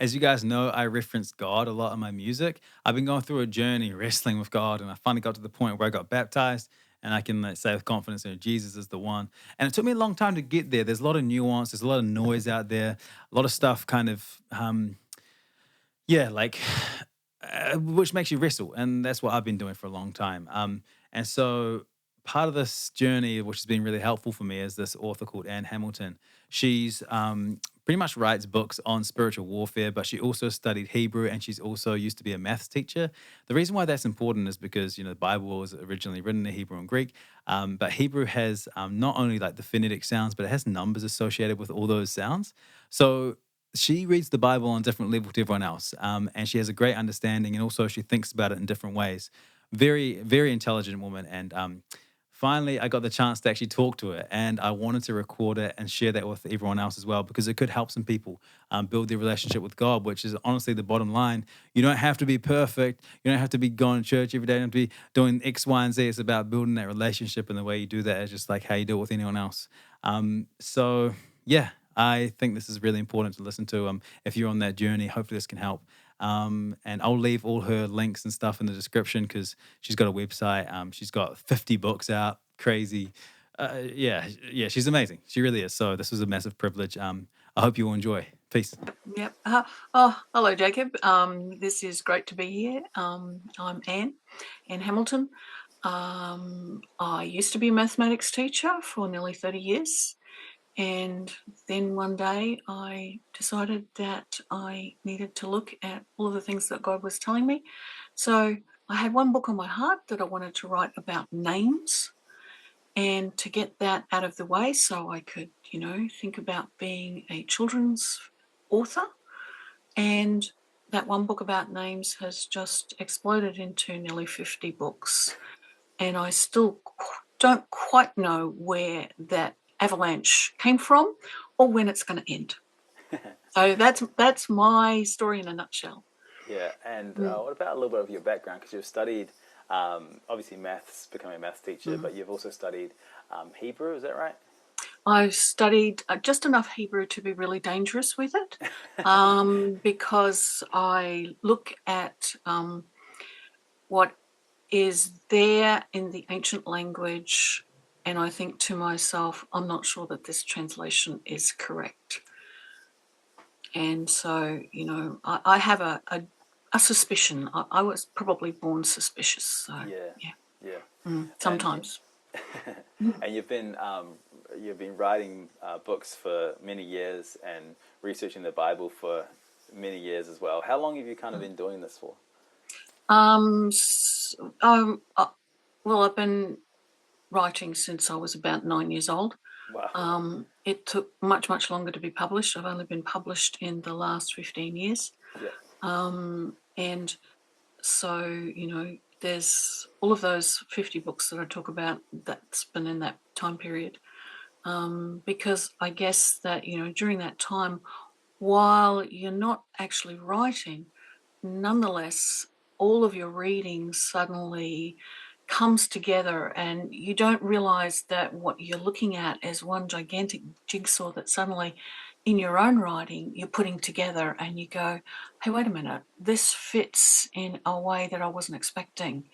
As you guys know, I reference God a lot in my music. I've been going through a journey wrestling with God, and I finally got to the point where I got baptized, and I can say with confidence that Jesus is the one. And it took me a long time to get there. There's a lot of nuance, there's a lot of noise out there, a lot of stuff kind of, yeah, like which makes you wrestle, and that's what I've been doing for a long time. And so part of this journey, which has been really helpful for me, is this author called Anne Hamilton. She's pretty much writes books on spiritual warfare, but she also studied Hebrew, and she's also used to be a maths teacher. The reason why that's important is because the Bible was originally written in Hebrew and Greek, but Hebrew has not only like the phonetic sounds, but it has numbers associated with all those sounds. So she reads the Bible on a different level to everyone else, and she has a great understanding, and also she thinks about it in different ways. Very, very intelligent woman, and finally, I got the chance to actually talk to her, and I wanted to record it and share that with everyone else as well because it could help some people build their relationship with God, which is honestly the bottom line. You don't have to be perfect. You don't have to be going to church every day. You don't have to be doing X, Y, and Z. It's about building that relationship, and the way you do that is just like how you do it with anyone else. So yeah, I think this is really important to listen to. If you're on that journey, hopefully this can help. And I'll leave all her links and stuff in the description because she's got a website. She's got 50 books out. Crazy. Yeah, she's amazing. She really is. So this was a massive privilege. I hope you will enjoy. Peace. Yep. Hello, Jacob. This is great to be here. I'm Anne Hamilton. I used to be a mathematics teacher for nearly 30 years. And then one day I decided that I needed to look at all of the things that God was telling me. So I had one book on my heart that I wanted to write about names and to get that out of the way so I could, think about being a children's author. And that one book about names has just exploded into nearly 50 books. And I still don't quite know where that avalanche came from or when it's going to end. So that's my story in a nutshell. Yeah, and Mm. what about a little bit of your background? Because you've studied, obviously, maths, becoming a maths teacher, Mm. but you've also studied Hebrew, is that right? I've studied just enough Hebrew to be really dangerous with it, because I look at what is there in the ancient language, and I think to myself, I'm not sure that this translation is correct. And so, I have a suspicion. I was probably born suspicious. So, Yeah, yeah, yeah. And sometimes. and you've been writing books for many years and researching the Bible for many years as well. How long have you kind of been doing this for? Um, s- um, uh, well, I've been writing since I was about 9 years old. Wow. It took much, much longer to be published. I've only been published in the last 15 years. Yeah. And so, there's all of those 50 books that I talk about that's been in that time period. Because I guess that, during that time, while you're not actually writing, nonetheless, all of your reading suddenly comes together and you don't realize that what you're looking at is one gigantic jigsaw that suddenly in your own writing you're putting together and you go, hey, wait a minute, this fits in a way that I wasn't expecting.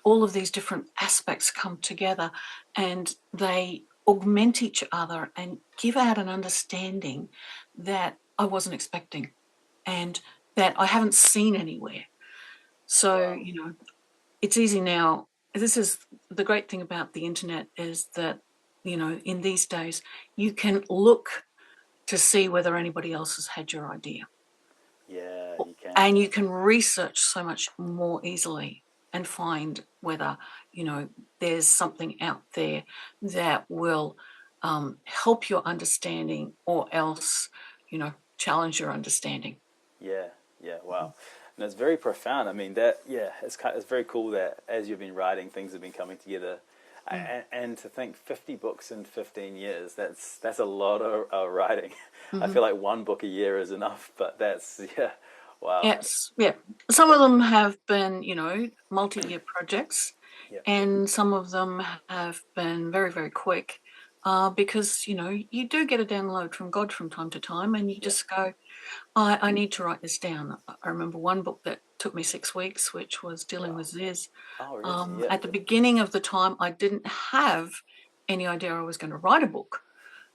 All of these different aspects come together and they augment each other and give out an understanding that I wasn't expecting and that I haven't seen anywhere. So, Wow. it's easy now. This is the great thing about the internet is that, in these days, you can look to see whether anybody else has had your idea. Yeah, you can. And you can research so much more easily and find whether, there's something out there that will help your understanding or else, challenge your understanding. Yeah, yeah, wow. And it's very profound. I mean, that, yeah, it's very cool that as you've been writing, things have been coming together. Mm. And to think 50 books in 15 years, that's a lot of writing. I Mm-hmm. feel like one book a year is enough, but that's, yeah, wow. Yes, yeah. Some of them have been, multi-year projects, Yeah, and some of them have been very, very quick, because you do get a download from God from time to time, and you yeah, just go, I need to write this down. I remember one book that took me 6 weeks, which was dealing Wow. with Ziz. Oh, really? Yeah. At the beginning of the time, I didn't have any idea I was going to write a book.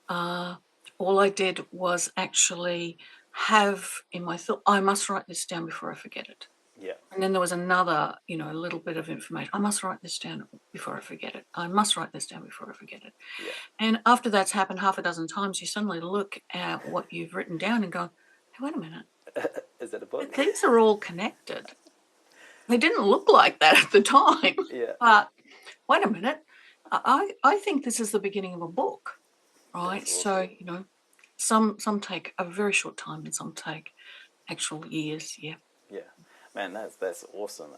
All I did was actually have in my thought, I must write this down before I forget it. Yeah. And then there was another, a little bit of information. I must write this down before I forget it. I must write this down before I forget it. Yeah. And after that's happened half a dozen times, you suddenly look at what you've written down and go, hey, wait a minute. Is that a book? These are all connected. They didn't look like that at the time. Yeah. But wait a minute. I think this is the beginning of a book, right? That's awesome. So, some take a very short time and some take actual years. Yeah. Yeah, man, that's awesome.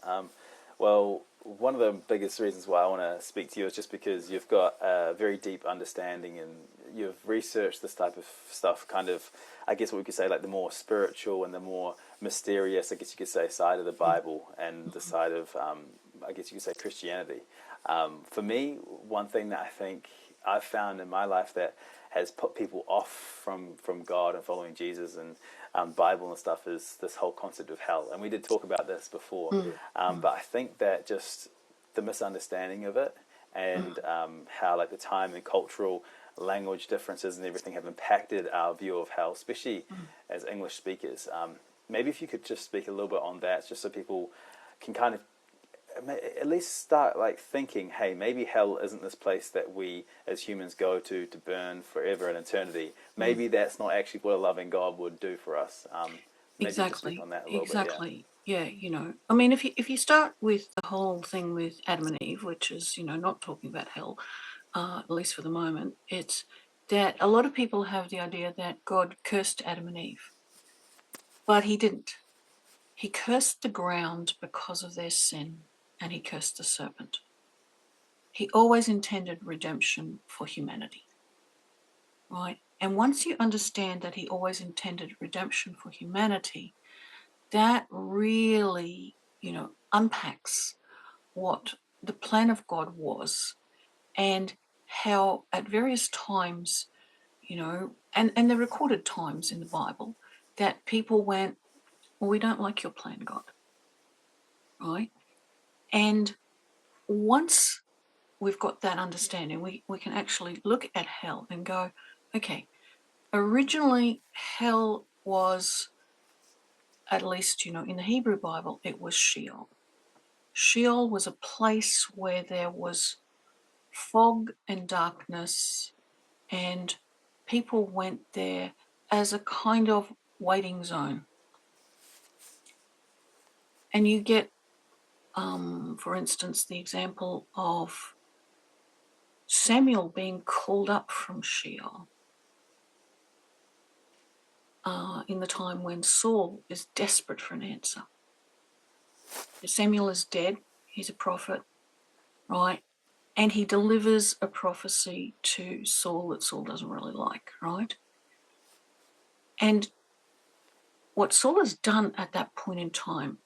Well, one of the biggest reasons why I want to speak to you is just because you've got a very deep understanding and you've researched this type of stuff. Kind of, I guess what we could say, like the more spiritual and the more mysterious, I guess you could say, side of the Bible and the side of, I guess you could say, Christianity. For me, one thing that I think I've found in my life that has put people off from God and following Jesus and Bible and stuff is this whole concept of hell. And we did talk about this before, but I think that just the misunderstanding of it and how like the time and cultural language differences and everything have impacted our view of hell, especially as English speakers. Maybe if you could just speak a little bit on that, just so people can kind of at least start like thinking, hey, maybe hell isn't this place that we as humans go to burn forever in eternity. Maybe that's not actually what a loving God would do for us. Maybe just speak Exactly. on that a little bit. Exactly. Yeah. I mean, if you start with the whole thing with Adam and Eve, which is, not talking about hell, at least for the moment, it's that a lot of people have the idea that God cursed Adam and Eve, but he didn't. He cursed the ground because of their sin, and he cursed the serpent. He always intended redemption for humanity, right? And once you understand that he always intended redemption for humanity, that really, unpacks what the plan of God was and how at various times, and the recorded times in the Bible that people went, well, we don't like your plan, God, right? And once we've got that understanding, we can actually look at hell and go, okay, originally hell was, at least, in the Hebrew Bible, it was Sheol. Sheol was a place where there was fog and darkness, and people went there as a kind of waiting zone. And you get, for instance, the example of Samuel being called up from Sheol in the time when Saul is desperate for an answer. Samuel is dead. He's a prophet, right? And he delivers a prophecy to Saul that Saul doesn't really like, right? And what Saul has done at that point in time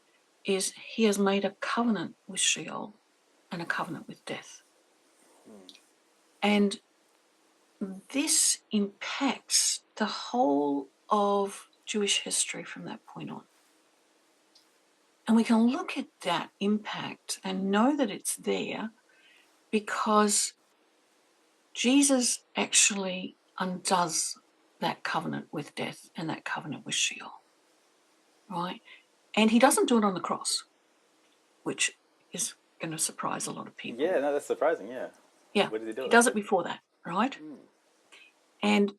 is he has made a covenant with Sheol and a covenant with death. And this impacts the whole of Jewish history from that point on. And we can look at that impact and know that it's there because Jesus actually undoes that covenant with death and that covenant with Sheol, right? And he doesn't do it on the cross, which is going to surprise a lot of people. Yeah, no, that's surprising. Yeah. Yeah. Where did he do He it? does it before that, right? And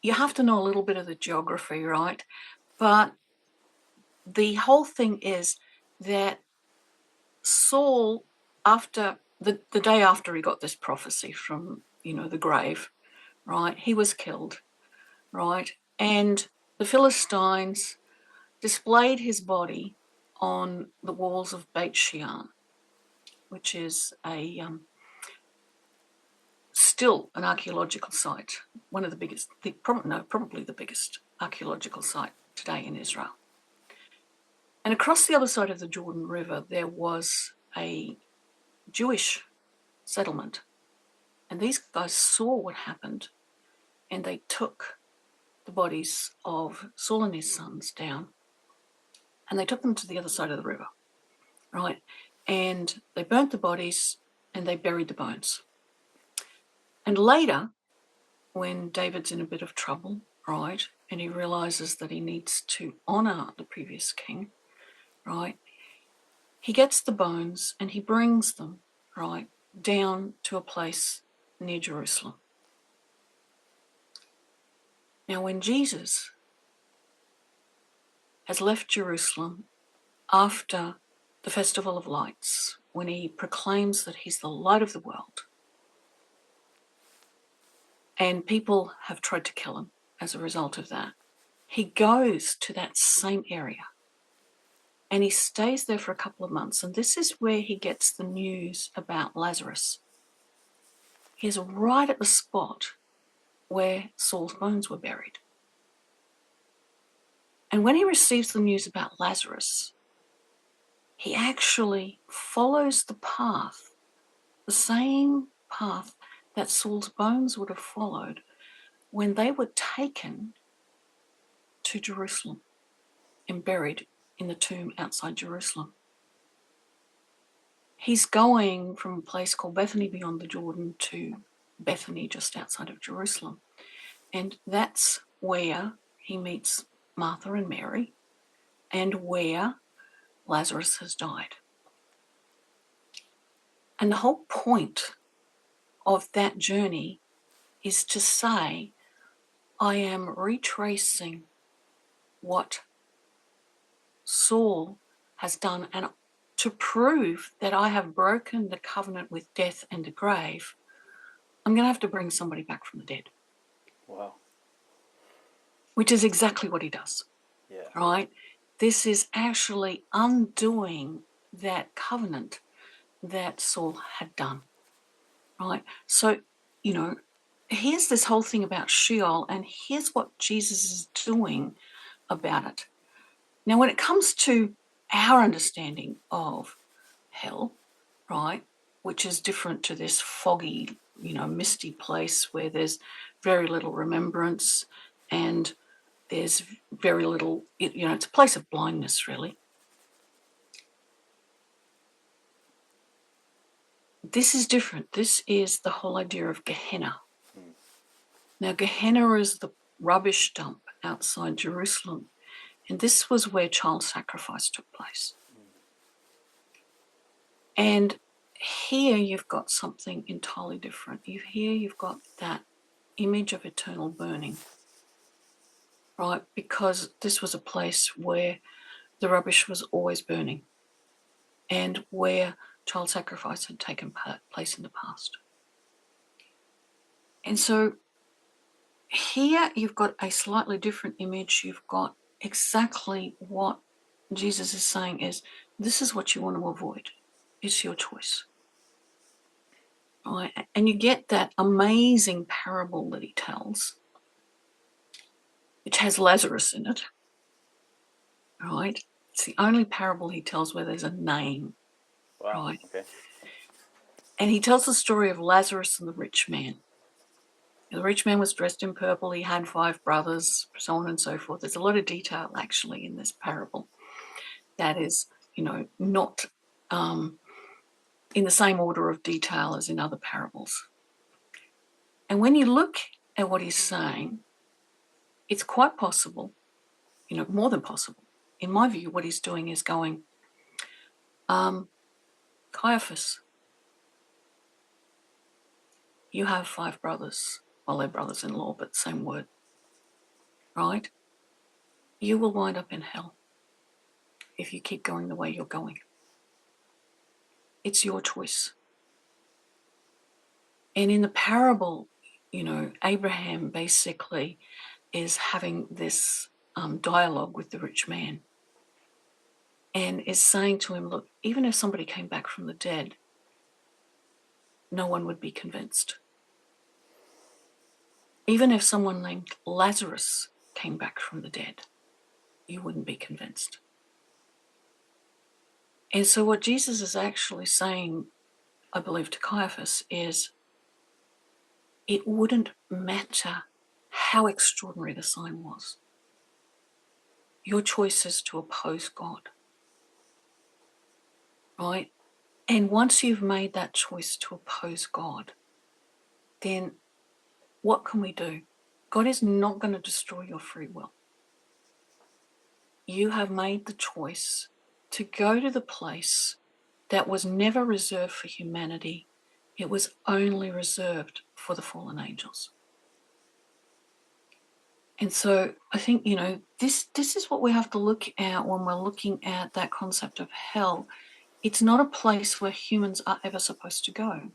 you have to know a little bit of the geography, right? But the whole thing is that Saul, after the day after he got this prophecy from, the grave, right, he was killed, right? And the Philistines displayed his body on the walls of Beit Shean, which is still an archaeological site, one of the biggest, probably the biggest archaeological site today in Israel. And across the other side of the Jordan River, there was a Jewish settlement. And these guys saw what happened, and they took the bodies of Saul and his sons down, and they took them to the other side of the river, right? And they burnt the bodies and they buried the bones. And later, when David's in a bit of trouble, right, and he realizes that he needs to honor the previous king, right, he gets the bones and he brings them, right, down to a place near Jerusalem. Now, when Jesus has left Jerusalem after the Festival of Lights, when he proclaims that he's the light of the world, and people have tried to kill him as a result of that, he goes to that same area and he stays there for a couple of months. And this is where he gets the news about Lazarus. He's right at the spot where Saul's bones were buried. And when he receives the news about Lazarus, he actually follows the path, the same path that Saul's bones would have followed when they were taken to Jerusalem and buried in the tomb outside Jerusalem. He's going from a place called Bethany beyond the Jordan to Bethany just outside of Jerusalem. And that's where he meets Martha and Mary and where Lazarus has died. And the whole point of that journey is to say, I am retracing what Saul has done, and to prove that I have broken the covenant with death and the grave, I'm going to have to bring somebody back from the dead. Wow. Which is exactly what he does. Yeah. Right? This is actually undoing that covenant that Saul had done. Right? So, here's this whole thing about Sheol, and here's what Jesus is doing about it. Now, when it comes to our understanding of hell, right, which is different to this foggy, misty place where there's very little remembrance and there's very little, it's a place of blindness, really. This is different. This is the whole idea of Gehenna. Now, Gehenna is the rubbish dump outside Jerusalem, and this was where child sacrifice took place. And here you've got something entirely different. Here you've got that image of eternal burning, right? Because this was a place where the rubbish was always burning and where child sacrifice had taken place in the past. And so here you've got a slightly different image. You've got exactly what Jesus is saying is, this is what you want to avoid. It's your choice. Right? And you get that amazing parable that he tells, which has Lazarus in it. Right? It's the only parable he tells where there's a name. Wow. Right? Okay. And he tells the story of Lazarus and the rich man. The rich man was dressed in purple. He had 5 brothers, so on and so forth. There's a lot of detail actually in this parable that is, not in the same order of detail as in other parables. And when you look at what he's saying, it's quite possible, more than possible. In my view, what he's doing is going, Caiaphas, you have 5 brothers. Well, they're brothers-in-law, but same word, right? You will wind up in hell if you keep going the way you're going. It's your choice. And in the parable, Abraham basically is having this dialogue with the rich man and is saying to him, look, even if somebody came back from the dead, no one would be convinced. Even if someone named Lazarus came back from the dead, you wouldn't be convinced. And so what Jesus is actually saying, I believe, to Caiaphas is, it wouldn't matter how extraordinary the sign was. Your choice is to oppose God, right? And once you've made that choice to oppose God, then what can we do? God is not going to destroy your free will. You have made the choice to go to the place that was never reserved for humanity. It was only reserved for the fallen angels. And so I think, this is what we have to look at when we're looking at that concept of hell. It's not a place where humans are ever supposed to go,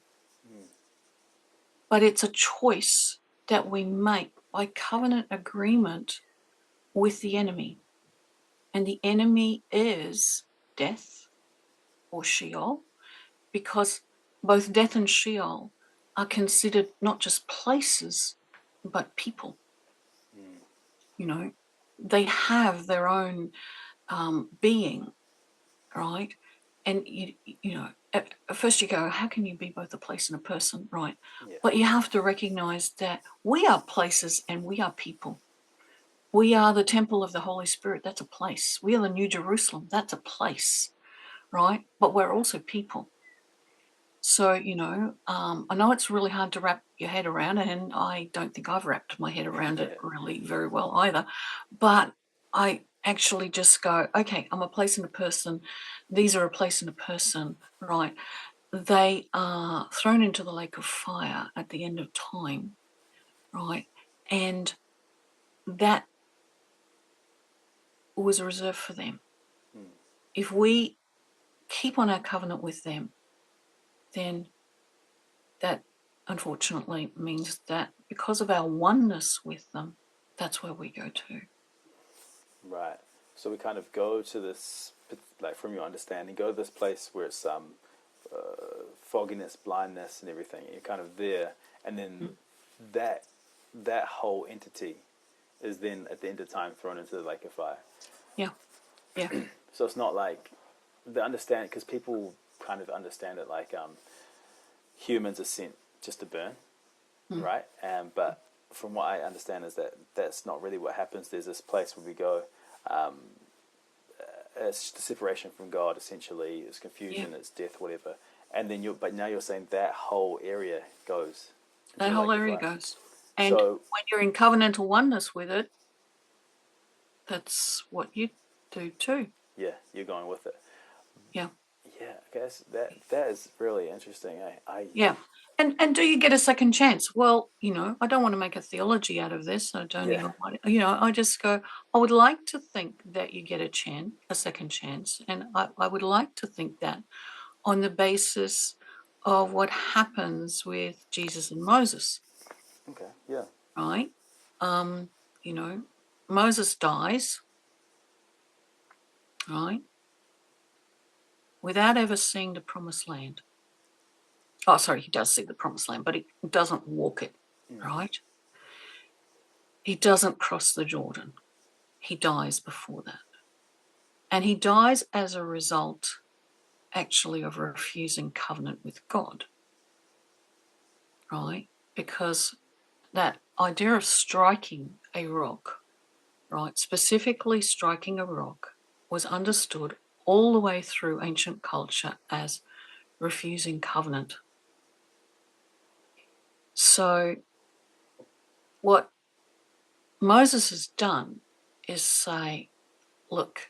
but it's a choice that we make by covenant agreement with the enemy. And the enemy is death or Sheol, because both death and Sheol are considered not just places, but people. They have their own being, right? And at first you go, how can you be both a place and a person, right? Yeah. But you have to recognize that we are places and we are people. We are the temple of the Holy Spirit. That's a place. We are the New Jerusalem. That's a place, right? But we're also people. So, I know it's really hard to wrap your head around, and I don't think I've wrapped my head around it really very well either. But I actually just go, okay, I'm a place and a person. These are a place and a person, right? They are thrown into the lake of fire at the end of time, right? And that was reserved for them. If we keep on our covenant with them, then that unfortunately means that because of our oneness with them, that's where we go to. Right. So we kind of go to this, like from your understanding, go to this place where it's fogginess, blindness, and everything. You're kind of there, and then that whole entity is then at the end of time thrown into the lake of fire. Yeah. So it's not like the understanding, because people kind of understand it like humans are sent just to burn, right? But from what I understand is that that's not really what happens. There's this place where we go. It's the separation from God, essentially. It's confusion, it's death, whatever. And then but now you're saying that whole area goes. That whole area goes. And so, when you're in covenantal oneness with it, that's what you do too. Yeah, you're going with it. Yeah. Yeah, I guess that is really interesting. Yeah. And do you get a second chance? Well, I don't want to make a theology out of this. I don't even want, I just go, I would like to think that you get a second chance. And I would like to think that on the basis of what happens with Jesus and Moses. Okay, yeah. Right? Moses dies, right? Without ever seeing the promised land. Oh, sorry, he does see the promised land, but he doesn't walk it, right? He doesn't cross the Jordan. He dies before that. And he dies as a result, actually, of refusing covenant with God, right? Because that idea of striking a rock, right, specifically striking a rock, was understood all the way through ancient culture as refusing covenant. So what Moses has done is say, look,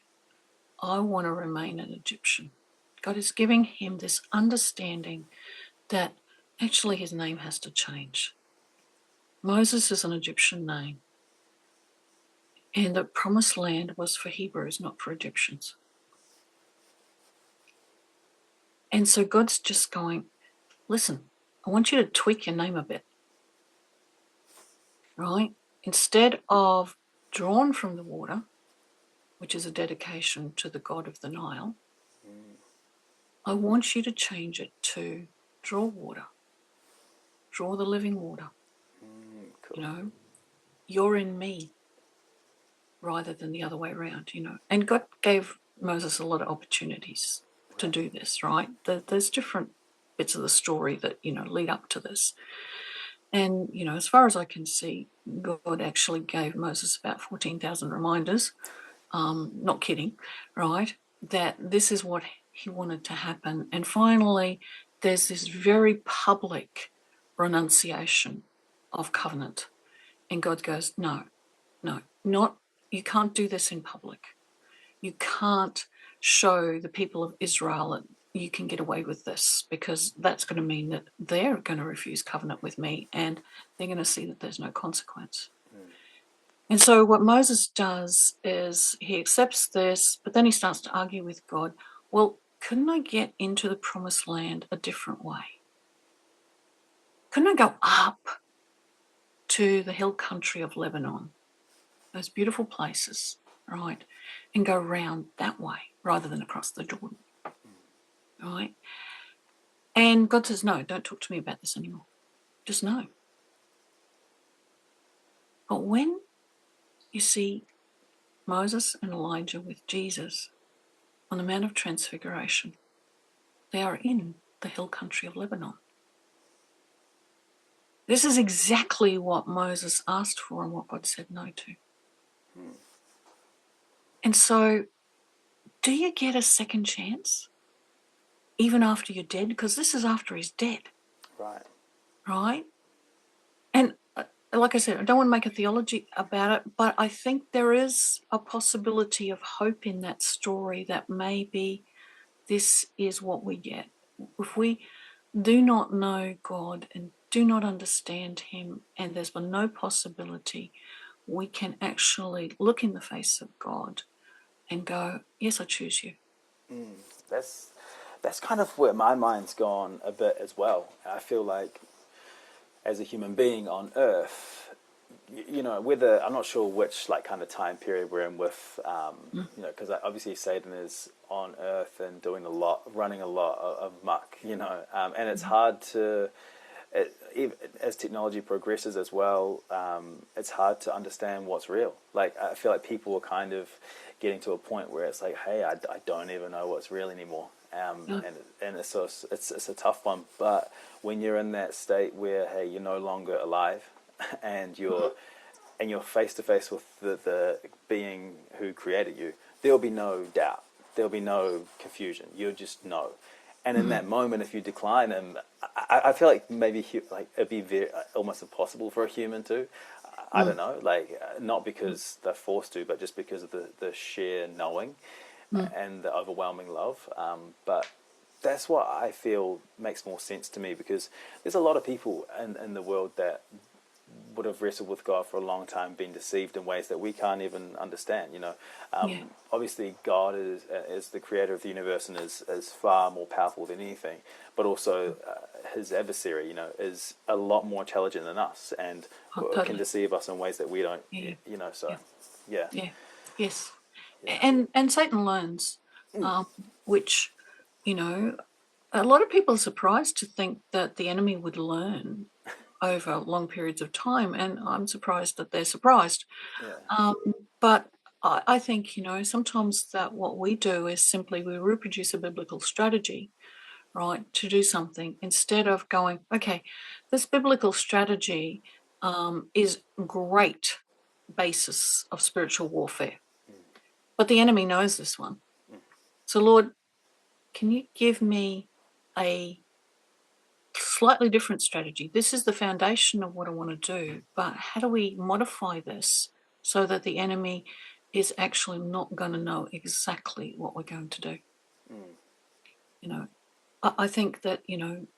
I want to remain an Egyptian. God is giving him this understanding that actually his name has to change. Moses is an Egyptian name. And the promised land was for Hebrews, not for Egyptians. And so God's just going, listen, I want you to tweak your name a bit, right? Instead of drawn from the water, which is a dedication to the god of the Nile, I want you to change it to draw water, draw the living water. Cool. You're in me rather than the other way around, And God gave Moses a lot of opportunities to do this, right? There's different bits of the story that, lead up to this. And, as far as I can see, God actually gave Moses about 14,000 reminders, not kidding, right, that this is what he wanted to happen. And finally, there's this very public renunciation of covenant. And God goes, no, you can't do this in public. You can't show the people of Israel that you can get away with this, because that's going to mean that they're going to refuse covenant with me, and they're going to see that there's no consequence. And so what Moses does is he accepts this, but then he starts to argue with God. Well, couldn't I get into the promised land a different way? Couldn't I go up to the hill country of Lebanon, those beautiful places, right, and go round that way rather than across the Jordan, right? And God says, no, don't talk to me about this anymore. Just no. But when you see Moses and Elijah with Jesus on the Mount of Transfiguration, they are in the hill country of Lebanon. This is exactly what Moses asked for and what God said no to. And so, do you get a second chance even after you're dead? Because this is after he's dead. Right. Right? And like I said, I don't want to make a theology about it, but I think there is a possibility of hope in that story, that maybe this is what we get. If we do not know God and do not understand him, and there's been no possibility, we can actually look in the face of God and go, yes, I choose you. That's kind of where my mind's gone a bit as well. I feel like as a human being on Earth, whether I'm not sure which kind of time period we're in with, because obviously Satan is on Earth and doing running a lot of muck, and it's hard to, as technology progresses as well, it's hard to understand what's real. Like, I feel like people are kind of getting to a point where it's like, hey, I don't even know what's real anymore. And it's a tough one. But when you're in that state where, hey, you're no longer alive, and you're face to face with the being who created you, there'll be no doubt, there'll be no confusion. You'll just know. And in that moment, if you decline him, I feel like maybe it'd be almost impossible for a human to. I don't know, not because they're forced to, but just because of the sheer knowing and the overwhelming love. But that's what I feel makes more sense to me, because there's a lot of people in the world that would have wrestled with God for a long time, been deceived in ways that we can't even understand. Obviously God is the creator of the universe and is far more powerful than anything, but also his adversary, is a lot more intelligent than us and Totally. can deceive us in ways that we don't. Yeah. Yes. And Satan learns, which, a lot of people are surprised to think that the enemy would learn over long periods of time, and I'm surprised that they're surprised. Yeah. But I think, sometimes that what we do is simply we reproduce a biblical strategy, right, to do something, instead of going, okay, this biblical strategy is great basis of spiritual warfare, but the enemy knows this one. So, Lord, can you give me a slightly different strategy? This is the foundation of what I want to do, but how do we modify this so that the enemy is actually not going to know exactly what we're going to do? I think that,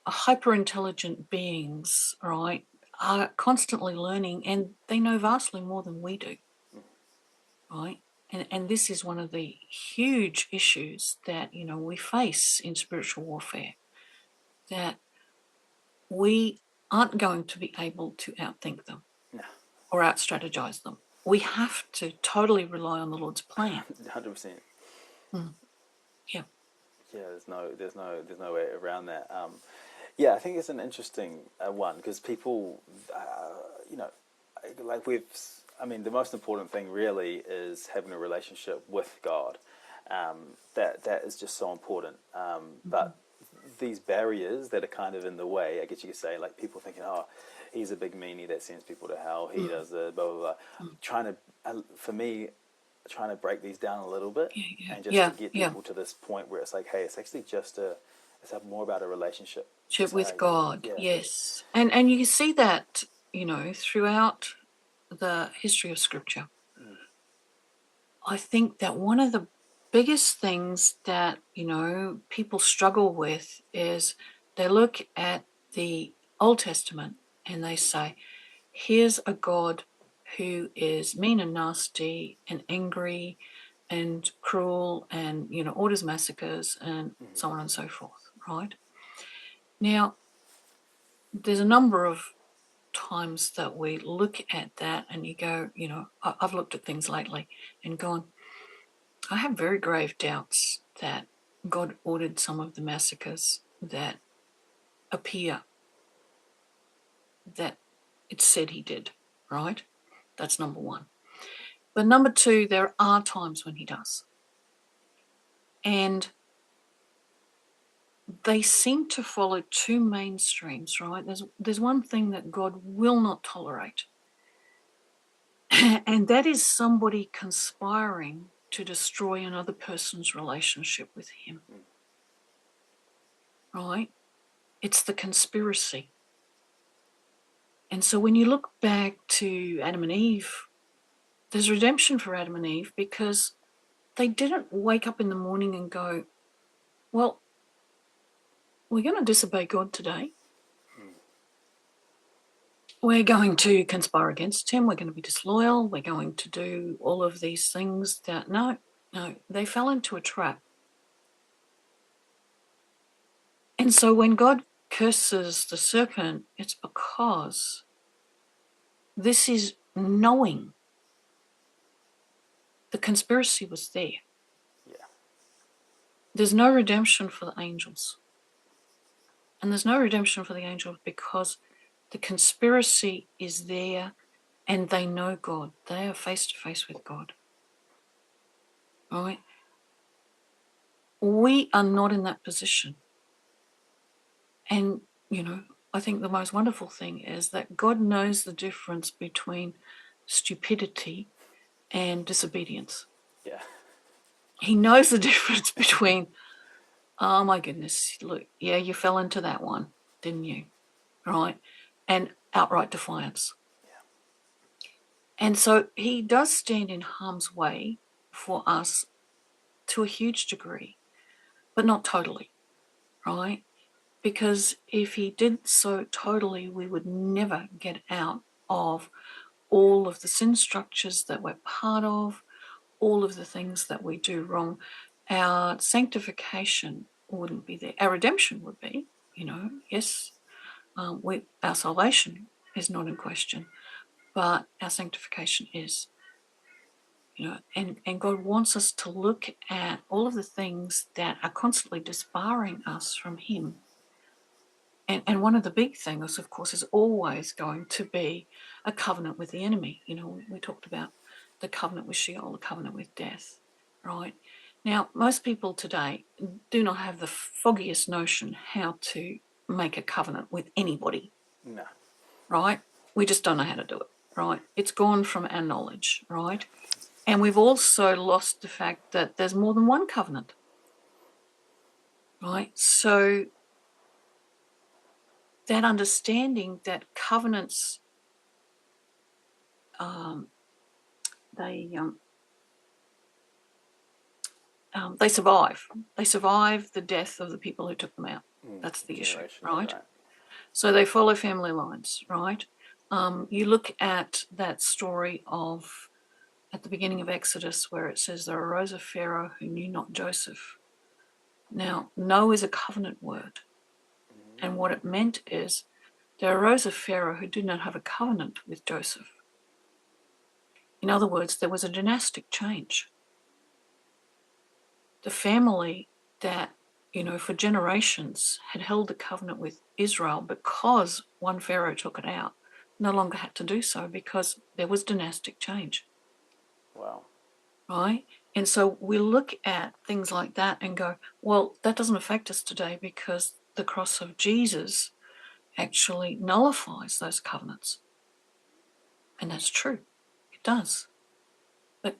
hyper intelligent beings, right, are constantly learning, and they know vastly more than we do, right? And this is one of the huge issues that, we face in spiritual warfare, that we aren't going to be able to outthink them or out-strategize them. We have to totally rely on the Lord's plan. 100%. Yeah. Yeah, there's no way around that. Yeah, I think it's an interesting one, because people, the most important thing really is having a relationship with God. That is just so important. But these barriers that are kind of in the way, I guess you could say, like people thinking, oh, he's a big meanie that sends people to hell. He does the blah blah blah. Trying to, for me, trying to break these down a little bit, and just to get people to this point where it's like, hey, it's actually just it's more about a relationship. With God, yes. And you see that, throughout the history of Scripture. I think that one of the biggest things that, people struggle with is they look at the Old Testament and they say, here's a God who is mean and nasty and angry and cruel and, orders massacres and so on and so forth, right? Now, there's a number of times that we look at that and you go, I've looked at things lately and gone, I have very grave doubts that God ordered some of the massacres that appear that it said he did, right? That's number one. But number two, there are times when he does. And they seem to follow two mainstreams, right? There's one thing that God will not tolerate, and that is somebody conspiring to destroy another person's relationship with him. Right? It's the conspiracy. And so when you look back to Adam and Eve, there's redemption for Adam and Eve because they didn't wake up in the morning and go, well, we're going to disobey God today. We're going to conspire against him. We're going to be disloyal. We're going to do all of these things that, no, they fell into a trap. And so when God curses the serpent, it's because this is knowing the conspiracy was there. Yeah. There's no redemption for the angels. And there's no redemption for the angels because the conspiracy is there and they know God. They are face to face with God. All right? We are not in that position. And, I think the most wonderful thing is that God knows the difference between stupidity and disobedience. Yeah. He knows the difference between, oh my goodness, look, yeah, you fell into that one, didn't you? Right? And outright defiance. Yeah. And so he does stand in harm's way for us to a huge degree, but not totally, right? Because if he did so totally, we would never get out of all of the sin structures that we're part of, all of the things that we do wrong. Our sanctification wouldn't be there. Our redemption would be, yes, our salvation is not in question, but our sanctification is. And God wants us to look at all of the things that are constantly disbarring us from him. And one of the big things, of course, is always going to be a covenant with the enemy. We talked about the covenant with Sheol, the covenant with death, right? Now, most people today do not have the foggiest notion how to make a covenant with anybody. No. Right? We just don't know how to do it, right? It's gone from our knowledge, right? And we've also lost the fact that there's more than one covenant, right? So that understanding that covenants, they survive. They survive the death of the people who took them out. That's the issue, right? So they follow family lines, right? You look at that story at the beginning of Exodus where it says there arose a Pharaoh who knew not Joseph. Now, know is a covenant word. And what it meant is there arose a Pharaoh who did not have a covenant with Joseph. In other words, there was a dynastic change. The family that, for generations had held the covenant with Israel because one Pharaoh took it out, no longer had to do so because there was dynastic change. Wow. Right? And so we look at things like that and go, well, that doesn't affect us today because the cross of Jesus actually nullifies those covenants. And that's true. It does. But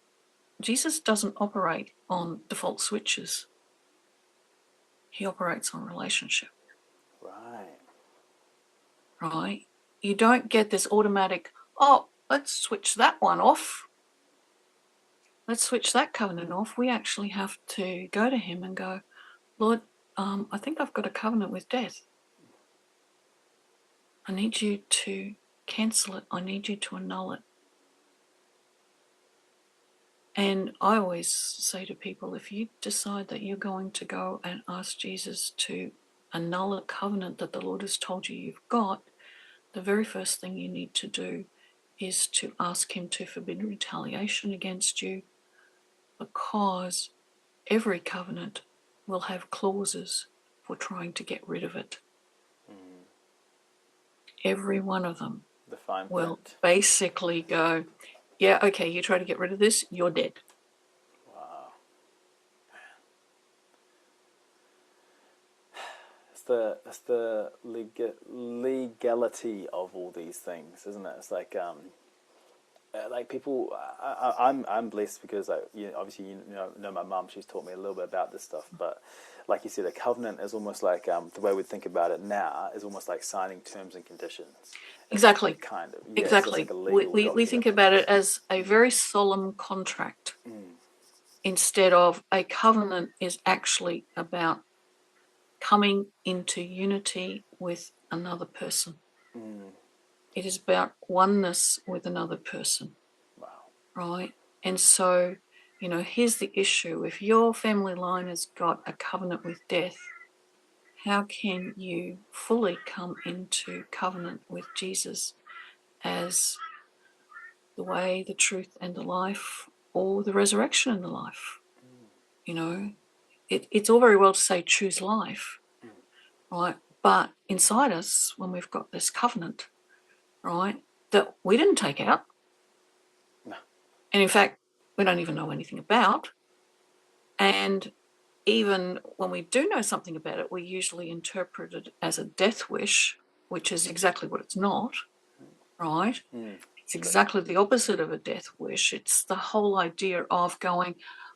Jesus doesn't operate on default switches. He operates on relationship. Right. Right? You don't get this automatic, oh, let's switch that one off. Let's switch that covenant off. We actually have to go to him and go, Lord, I think I've got a covenant with death. I need you to cancel it. I need you to annul it. And I always say to people, if you decide that you're going to go and ask Jesus to annul a covenant that the Lord has told you you've got, the very first thing you need to do is to ask him to forbid retaliation against you, because every covenant will have clauses for trying to get rid of it. Every one of them The fine will print. basically go, yeah, okay, you try to get rid of this, you're dead. Wow. It's the legality of all these things, isn't it? It's like people. I'm blessed because obviously you know my mum. She's taught me a little bit about this stuff. But like you said, a covenant is almost like the way we think about it now is almost like signing terms and conditions. Exactly. Kind of. Yeah, exactly. it's like a legal We think document. about it as a very solemn contract instead of a covenant is actually about coming into unity with another person. It is about oneness with another person. Wow. Right? And so, here's the issue. If your family line has got a covenant with death, how can you fully come into covenant with Jesus as the way, the truth, and the life, or the resurrection and the life? It's all very well to say choose life, right? But inside us, when we've got this covenant, right, that we didn't take out, No. and in fact, we don't even know anything about, and even when we do know something about it, we usually interpret it as a death wish, which is exactly what it's not, right? It's exactly the opposite of a death wish. It's the whole idea of going,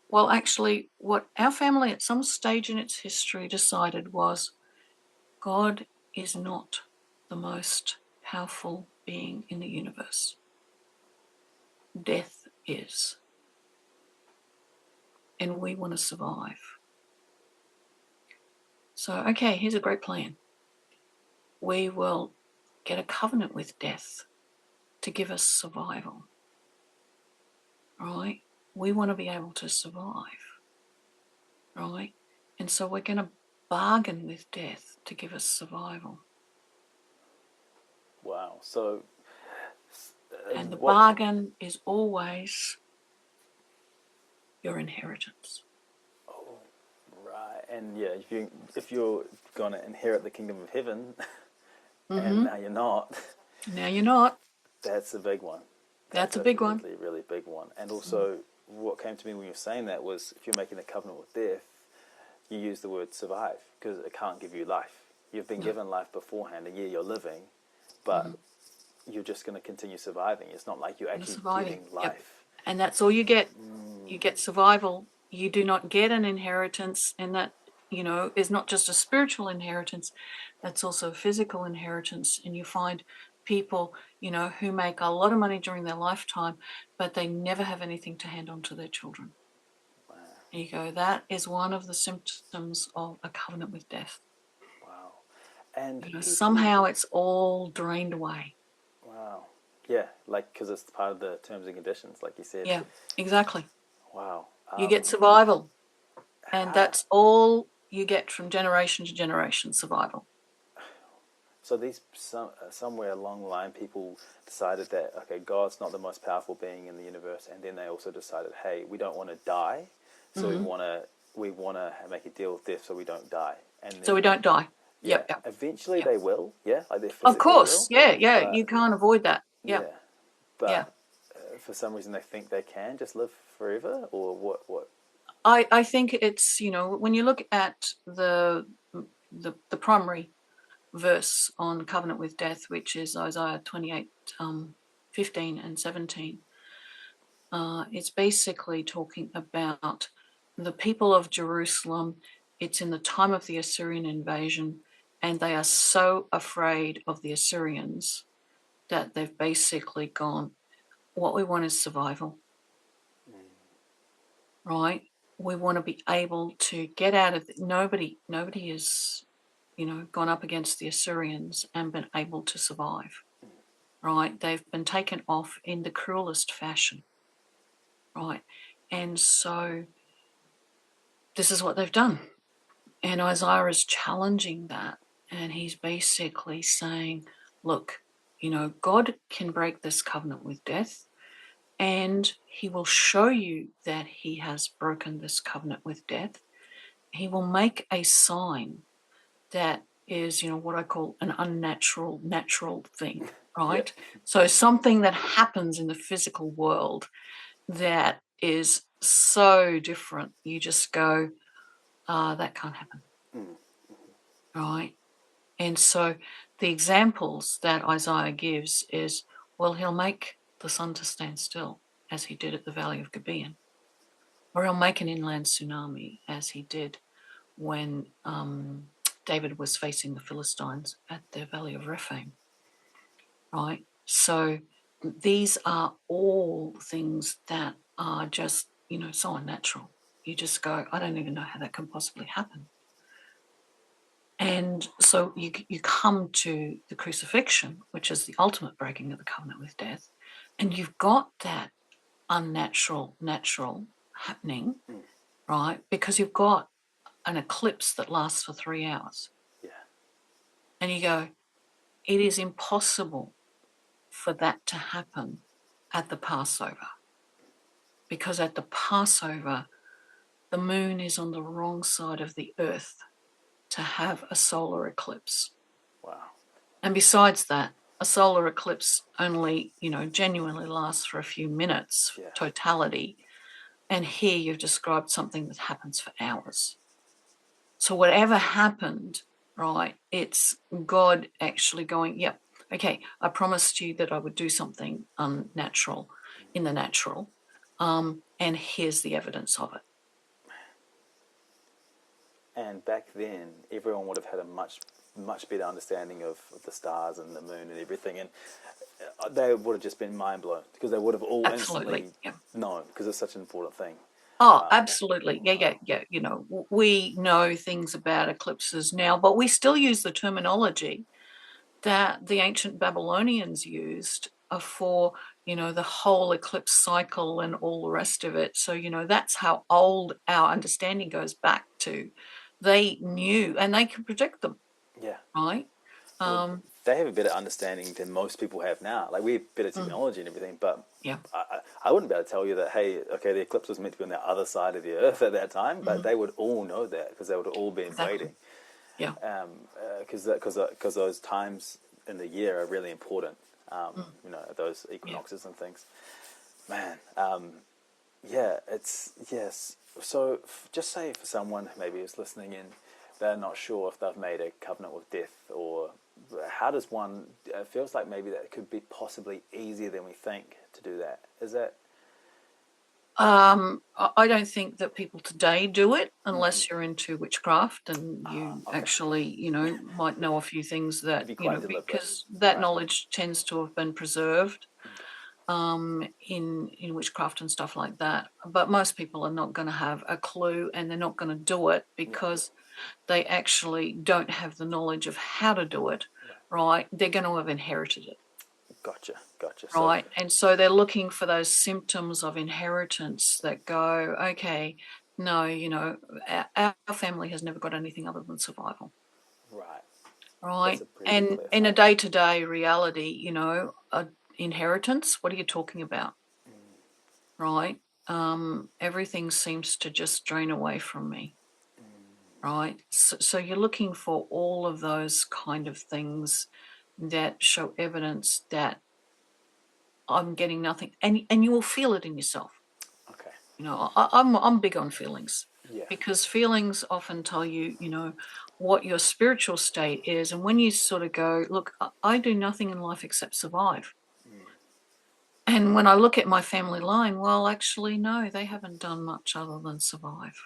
well, actually, what our family at some stage in its history decided was God is not the most powerful being in the universe. Death is. And we want to survive. So, okay, here's a great plan. We will get a covenant with death to give us survival. Right? We want to be able to survive. Right? And so we're going to bargain with death to give us survival. Wow. So. And the bargain is always your inheritance. Oh, right. And yeah, if you're going to inherit the kingdom of heaven, and now you're not. Now you're not. That's a big one. That's a big one. Really, really big one. And also, what came to me when you were saying that was, if you're making a covenant with death, you use the word survive because it can't give you life. You've been given life beforehand, and yeah, you're living, but you're just going to continue surviving. It's not like you're actually getting life. Yep. And that's all you get. You get survival. You do not get an inheritance, and that, is not just a spiritual inheritance, that's also a physical inheritance. And you find people, who make a lot of money during their lifetime, but they never have anything to hand on to their children. Wow. And you go, that is one of the symptoms of a covenant with death. Wow. And somehow it's all drained away. Wow. Yeah, because it's part of the terms and conditions, like you said. Yeah, exactly. Wow. You get survival, and that's all you get from generation to generation, survival. So somewhere along the line, people decided that, okay, God's not the most powerful being in the universe, and then they also decided, hey, we don't want to die, so we want to make a deal with death so we don't die. And then, so we don't die. Yeah. Yep. Eventually they will, yeah? Like of course, will, yeah. You can't avoid that. Yeah. But yeah. For some reason they think they can just live forever, or what? I think it's, when you look at the primary verse on covenant with death, which is Isaiah 28, 15 and 17. It's basically talking about the people of Jerusalem. It's in the time of the Assyrian invasion, and they are so afraid of the Assyrians that they've basically gone, what we want is survival, right? We want to be able to get out of nobody is, gone up against the Assyrians and been able to survive, right? They've been taken off in the cruelest fashion, right? And so this is what they've done. And Isaiah is challenging that. And he's basically saying, look, God can break this covenant with death, and he will show you that he has broken this covenant with death. He will make a sign that is, what I call an natural thing, right? Yeah. So something that happens in the physical world that is so different. You just go, that can't happen, right? And so the examples that Isaiah gives is, well, he'll make the sun to stand still, as he did at the Valley of Gibeon, or he'll make an inland tsunami, as he did when David was facing the Philistines at the Valley of Rephaim, right? So these are all things that are just, so unnatural. You just go, I don't even know how that can possibly happen. And so you come to the crucifixion, which is the ultimate breaking of the covenant with death, and you've got that natural happening, right? Because you've got an eclipse that lasts for 3 hours. Yeah. And you go, it is impossible for that to happen at the Passover. Because at the Passover, the moon is on the wrong side of the earth to have a solar eclipse. Wow. And besides that, a solar eclipse only, genuinely lasts for a few minutes, totality. And here you've described something that happens for hours. So whatever happened, right, it's God actually going, yep, okay, I promised you that I would do something unnatural in the natural, and here's the evidence of it. And back then, everyone would have had a much better understanding of the stars and the moon and everything, and they would have just been mind blown because they would have all instantly known, because it's such an important thing. Oh, absolutely. Yeah. We know things about eclipses now, but we still use the terminology that the ancient Babylonians used for, the whole eclipse cycle and all the rest of it. So, that's how old our understanding goes back to. They knew, and they could predict them. Yeah. Right? Well, they have a better understanding than most people have now. Like, we have better technology and everything, but I wouldn't be able to tell you that, hey, okay, the eclipse was meant to be on the other side of the earth at that time, but they would all know that because they would have all been waiting. Yeah. Because those times in the year are really important, those equinoxes and things. Man, yes. So just say for someone who maybe is listening in, they're not sure if they've made a covenant with death, or how does one, it feels like maybe that could be possibly easier than we think to do that. Is that? I don't think that people today do it unless you're into witchcraft and you actually, might know a few things that, because that knowledge tends to have been preserved in witchcraft and stuff like that. But most people are not going to have a clue, and they're not going to do it because they actually don't have the knowledge of how to do it, right? They're going to have inherited it. Gotcha. Right. And so they're looking for those symptoms of inheritance that go, okay, no, our family has never got anything other than survival. Right. And in a day-to-day reality, inheritance, what are you talking about? Right. Everything seems to just drain away from me. Right. So you're looking for all of those kind of things that show evidence that I'm getting nothing, and you will feel it in yourself. Okay. I'm big on feelings. Yeah. because feelings often tell you, you know, what your spiritual state is. And when you sort of go, look, I do nothing in life except survive. Mm. And when I look at my family line, well, actually, no, they haven't done much other than survive.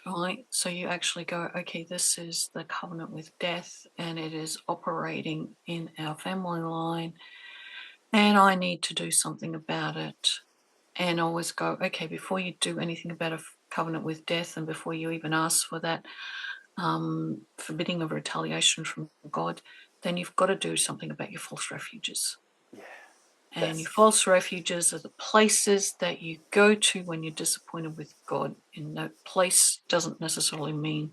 Right? So you actually go, okay, this is the covenant with death, and it is operating in our family line, and I need to do something about it. And always go, okay, before you do anything about a covenant with death, and before you even ask for that forbidding of retaliation from God, then you've got to do something about your false refuges. Yeah. And That's your false refuges are the places that you go to when you're disappointed with God. And that place doesn't necessarily mean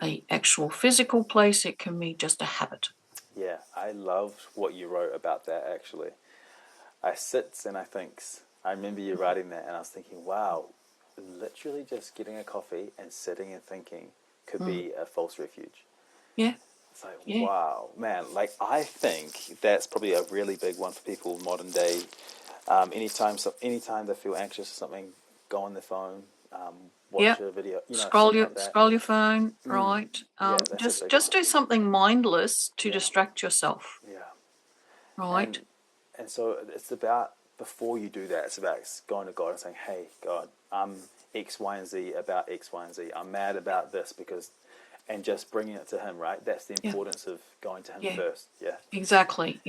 a actual physical place. It can be just a habit. yeah. I loved what you wrote about that actually. I sits and I thinks. I remember you writing that, and I was thinking, wow, literally just getting a coffee and sitting and thinking could Mm. be a false refuge. Yeah, It's like, yeah, wow, man. Like, I think that's probably a really big one for people modern day. Anytime they feel anxious or something, go on their phone, yeah. watch a video, Scroll something your like that. scroll your phone, Mm. right? Yeah, that's a Just big just one. do something mindless to Yeah, distract yourself, yeah. right? And and so it's about, before you do that, it's about going to God and saying, "Hey, God, I'm X, Y, and Z about X, Y, and Z. I'm mad about this because," and just bringing it to Him. Right? That's the Yeah, importance of going to Him yeah, first. Yeah, exactly.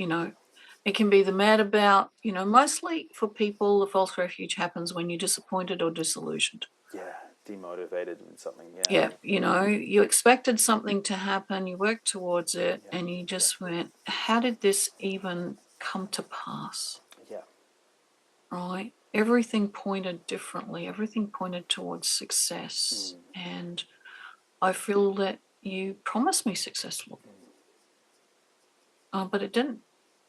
It can be the mad about, mostly for people, the false refuge happens when you're disappointed or disillusioned. yeah. Demotivated and something. Yeah, Yeah, you expected something to happen, you worked towards it, yeah, and you just went, how did this even come to pass? yeah. Right? Everything pointed differently, everything pointed towards success. Mm, And I feel that you promised me success, Lord, but it didn't,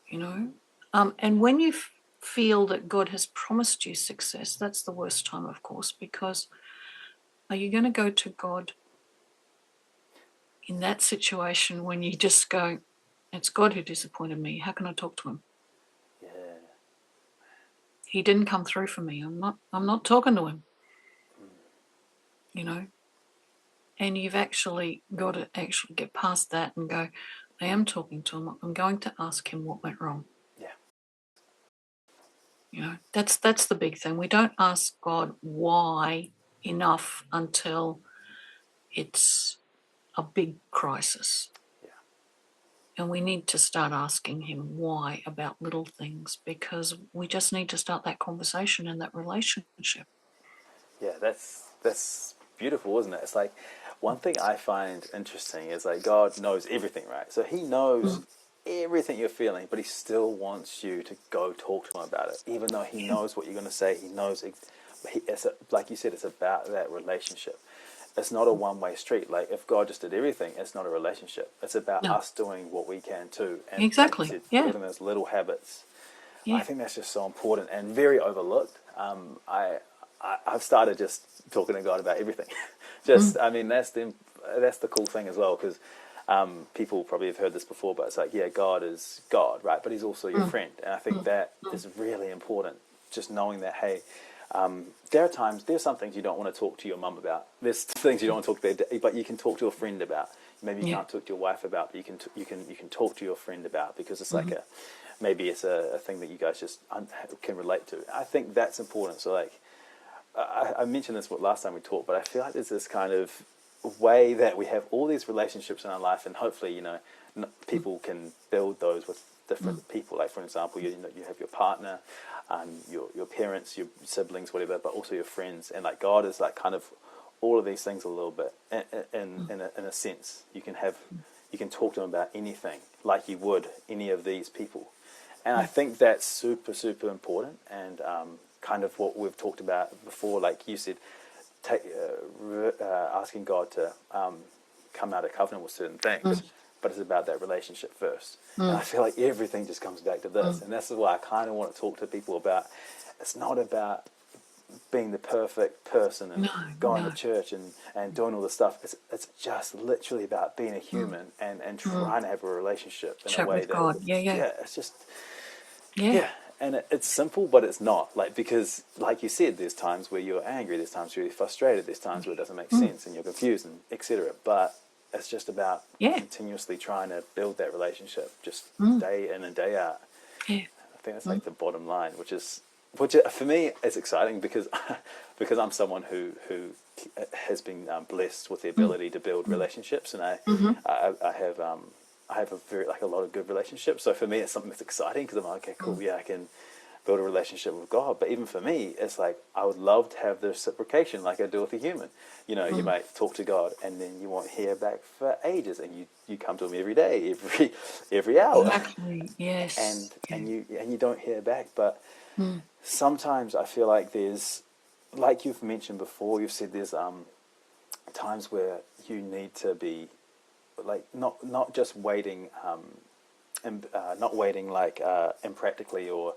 you know. And when you feel that God has promised you success, that's the worst time, of course, because are you going to go to God in that situation when you just go, it's God who disappointed me. How can I talk to him? yeah, He didn't come through for me. I'm not talking to him, you know. And you've actually got to actually get past that and go, I am talking to him. I'm going to ask him what went wrong. yeah, That's the big thing. We don't ask God why enough until it's a big crisis. yeah. And we need to start asking him why about little things, because we just need to start that conversation and that relationship. Yeah, that's beautiful, isn't it? It's like, one thing I find interesting is like God knows everything, right? So He knows Mm. everything you're feeling, but He still wants you to go talk to Him about it, even though He Yeah. knows what you're going to say. He knows. Like you said, it's about that relationship. It's not a one-way street. Like, if God just did everything, it's not a relationship. It's about No, us doing what we can too, and like you exactly. said, Yeah. building those little habits. I Yeah. think that's just so important and very overlooked. I've started just talking to God about everything. Mm. I mean, that's the cool thing as well, because people probably have heard this before, but it's like, yeah, God is God, right? But He's also your Mm. friend, and I think Mm. that Mm. is really important. Just knowing that, hey, there's some things you don't want to talk to your mum about. There's things you don't want to talk to their, but you can talk to a friend about. Maybe you Yeah. can't talk to your wife about, but you can talk to your friend about, because it's like Mhm. maybe it's a thing that you guys just can relate to. I think that's important. So like, I mentioned this last time we talked, but I feel like there's this kind of way that we have all these relationships in our life, and hopefully, Mm. people can build those with Mm. different people. Like, for example, you have your partner, your parents, your siblings, whatever, but also your friends. And like, God is like kind of all of these things a little bit. Mm. In a sense, you can talk to them about anything like you would any of these people. And I Mm. think that's super, super important, and kind of what we've talked about before. Like you said, asking God to come out of covenant with certain things, Mm. but it's about that relationship first. And I Mm. feel like everything just comes back to this, Mm. and this is why I kind of want to talk to people about. It's not about being the perfect person and No, going to no. church and doing all this stuff. It's just literally about being a Mm. human and Mm. trying to have a relationship in a Chat way with that, God. Yeah, yeah. yeah, it's just, Yeah. yeah. And it's simple, but it's not. Like, because, like you said, there's times where you're angry, there's times where you're frustrated, there's times where it doesn't make sense and you're confused and etc. But it's just about Yeah. continuously trying to build that relationship, just day in and day out. Yeah. I think that's like the bottom line, which for me is exciting because because I'm someone who has been blessed with the ability to build relationships, and I have a lot of good relationships. So for me, it's something that's exciting because I'm like, okay, cool, yeah, I can build a relationship with God. But even for me, it's like I would love to have the reciprocation, like I do with a human. You know, you might talk to God, and then you won't hear back for ages, and you come to Him every day, every hour, Exactly. and Yes. Yeah. you don't hear back. But Mm. sometimes I feel like there's, like you've mentioned before, you've said there's times where you need to be like not just waiting and not waiting like impractically or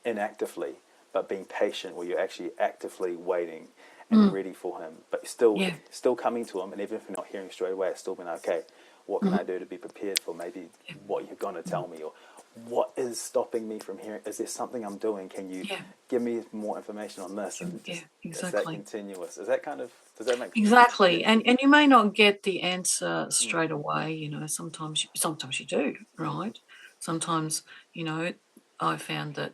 inactively, but being patient where you're actually actively waiting and ready for Him, but Yeah. still coming to Him, and even if you're not hearing straight away, it's still being okay. What can I do to be prepared for maybe what you're going to tell me, or what is stopping me from hearing? Is there something I'm doing? Can you Yeah. give me more information on this? And Yeah. just is that Exactly. continuous? Is that kind of does that make yeah? Exactly. And you may not get the answer straight away, sometimes you do, right? Sometimes, I found that,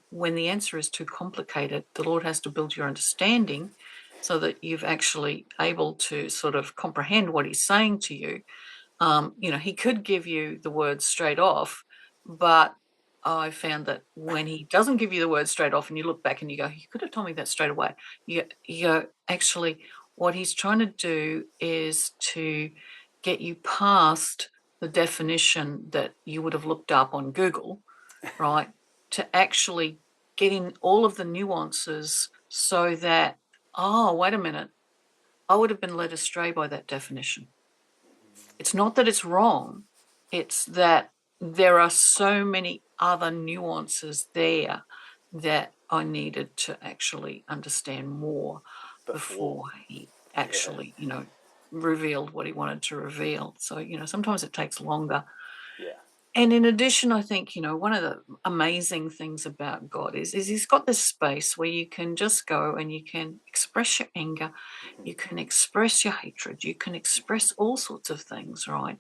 when the answer is too complicated, the Lord has to build your understanding so that you've actually able to sort of comprehend what He's saying to you. He could give you the words straight off, but I found that when He doesn't give you the words straight off and you look back and you go, "You could have told me that straight away." You go, actually, what He's trying to do is to get you past the definition that you would have looked up on Google, right? To actually get in all of the nuances so that, oh, wait a minute, I would have been led astray by that definition. It's not that it's wrong, it's that there are so many other nuances there that I needed to actually understand more Before before He yeah actually, revealed what He wanted to reveal. So, sometimes it takes longer. yeah And in addition, I think, one of the amazing things about God is He's got this space where you can just go and you can express your anger, you can express your hatred, you can express all sorts of things, right?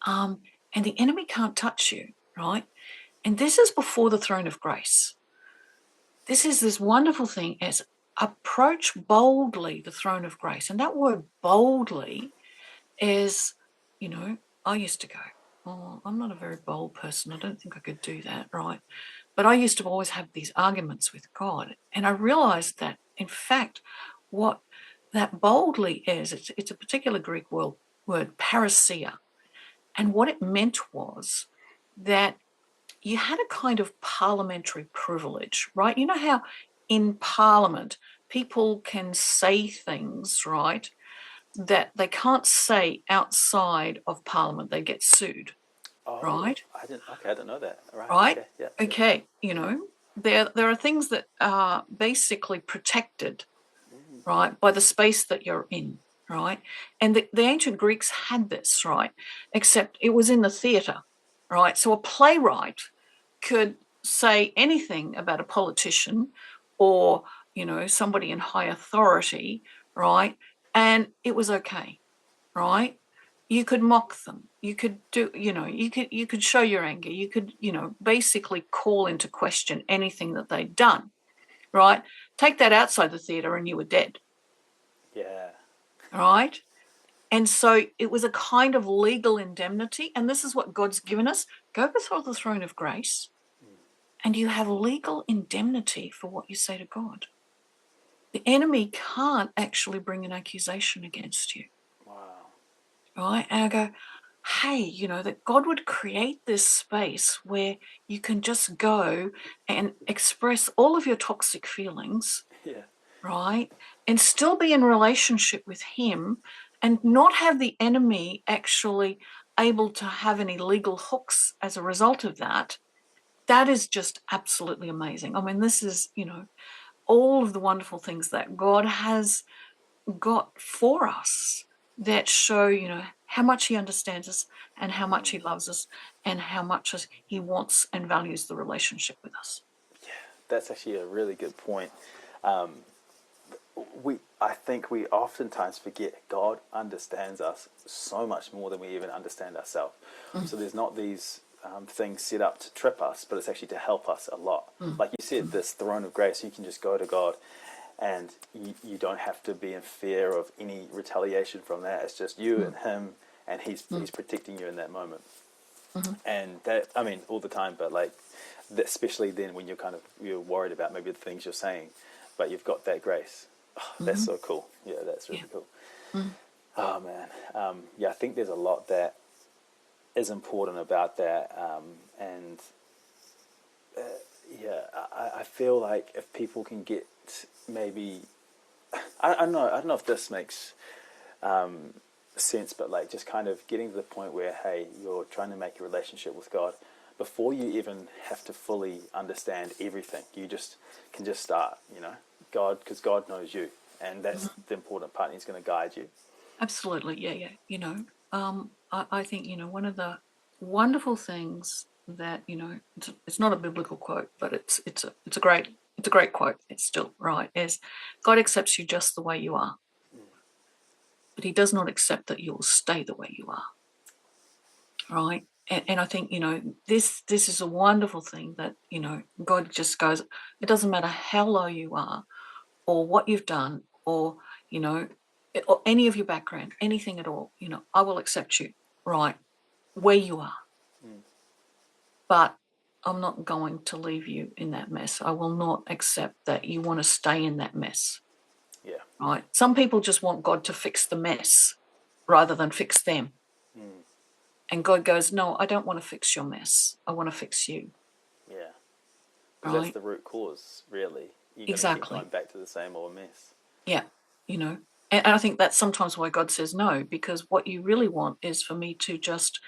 Um, and the enemy can't touch you, right? And this is before the throne of grace. This is this wonderful thing as approach boldly the throne of grace. And that word boldly is, I used to go, "Oh, I'm not a very bold person. I don't think I could do that," right? But I used to always have these arguments with God. And I realized that, in fact, what that boldly is, it's a particular Greek word, parousia. And what it meant was that you had a kind of parliamentary privilege, right? You know how in Parliament people can say things, right, that they can't say outside of Parliament. They get sued, oh right? I didn't know that, right? Right? Okay, yeah, yeah. Okay, there are things that are basically protected, right, by the space that you're in, right? And the ancient Greeks had this, right? Except it was in the theatre, right? So a playwright could say anything about a politician or, somebody in high authority, right? And it was okay, right? You could mock them. You could do, you could show your anger. You could, basically call into question anything that they'd done, right? Take that outside the theatre and you were dead, Yeah. right? And so it was a kind of legal indemnity. And this is what God's given us. Go before the throne of grace and you have legal indemnity for what you say to God. The enemy can't actually bring an accusation against you. Wow. Right? And I go, hey, that God would create this space where you can just go and express all of your toxic feelings, Yeah. right? And still be in relationship with Him and not have the enemy actually able to have any legal hooks as a result of that. That is just absolutely amazing. I mean, this is, all of the wonderful things that God has got for us that show, how much He understands us and how much He loves us and how much He wants and values the relationship with us. that's actually a really good point. I think we oftentimes forget God understands us so much more than we even understand ourselves. So there's not these things set up to trip us, but it's actually to help us a lot. Like you said, this throne of grace, you can just go to God, and you don't have to be in fear of any retaliation from that. It's just you and Him, and He's protecting you in that moment. And that, I mean, all the time, but like, especially then when you're worried about maybe the things you're saying, but you've got that grace. Oh, that's so cool. Yeah, that's really cool. Oh man, yeah, I think there's a lot that is important about that, and yeah, I feel like if people can get maybe, I don't know if this makes sense, but like just kind of getting to the point where, hey, you're trying to make a relationship with God before you even have to fully understand everything. You just can just start, God, because God knows you, and that's the important part. He's going to guide you. Absolutely, yeah. I think one of the wonderful things that it's not a biblical quote, but it's a great quote. It's still right. Is God accepts you just the way you are, but He does not accept that you'll stay the way you are. Right. And I think, this is a wonderful thing that, God just goes, it doesn't matter how low you are or what you've done or, or any of your background, anything at all, I will accept you right where you are. But I'm not going to leave you in that mess. I will not accept that you want to stay in that mess. Yeah. Right. Some people just want God to fix the mess rather than fix them. And God goes, no, I don't want to fix your mess. I want to fix you. Yeah. Because that's the root cause, really. You're going to keep going back to the same old mess. Yeah. And I think that's sometimes why God says no, because what you really want is for me to just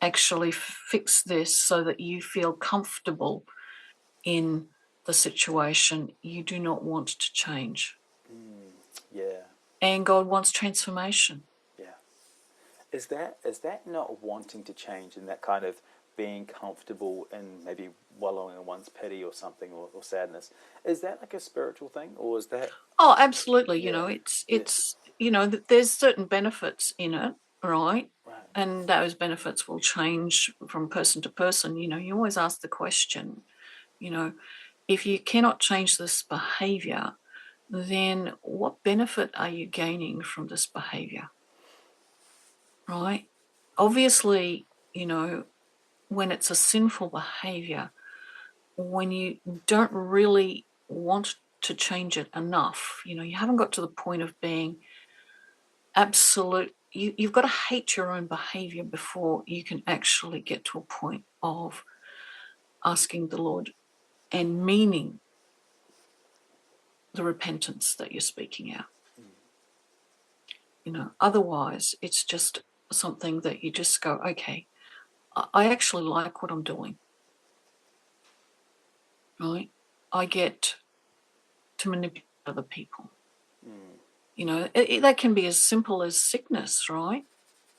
actually fix this so that you feel comfortable in the situation. You do not want to change. Yeah. And God wants transformation. Yeah. Is that not wanting to change and that kind of being comfortable and maybe wallowing in one's pity or something or sadness? Is that like a spiritual thing, or is that? Oh, absolutely. Yeah. It's there's certain benefits in it, right? And those benefits will change from person to person. You always ask the question, if you cannot change this behavior, then what benefit are you gaining from this behavior? Right? Obviously, when it's a sinful behavior, when you don't really want to change it enough, you haven't got to the point of being absolute. You've got to hate your own behavior before you can actually get to a point of asking the Lord and meaning the repentance that you're speaking out. Otherwise it's just something that you just go, okay, I actually like what I'm doing. Right? I get to manipulate other people. That can be as simple as sickness, right?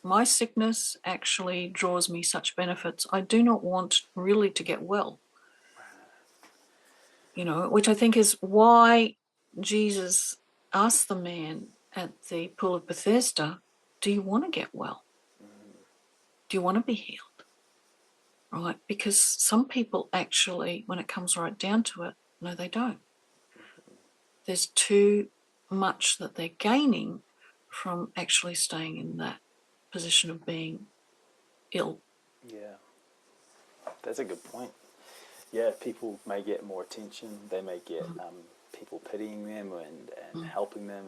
My sickness actually draws me such benefits. I do not want really to get well. Which I think is why Jesus asked the man at the pool of Bethesda, do you want to get well? Do you want to be healed? Right? Because some people actually, when it comes right down to it, no, they don't. There's too much that they're gaining from actually staying in that position of being ill. Yeah. That's a good point. Yeah, people may get more attention. They may get people pitying them and helping them,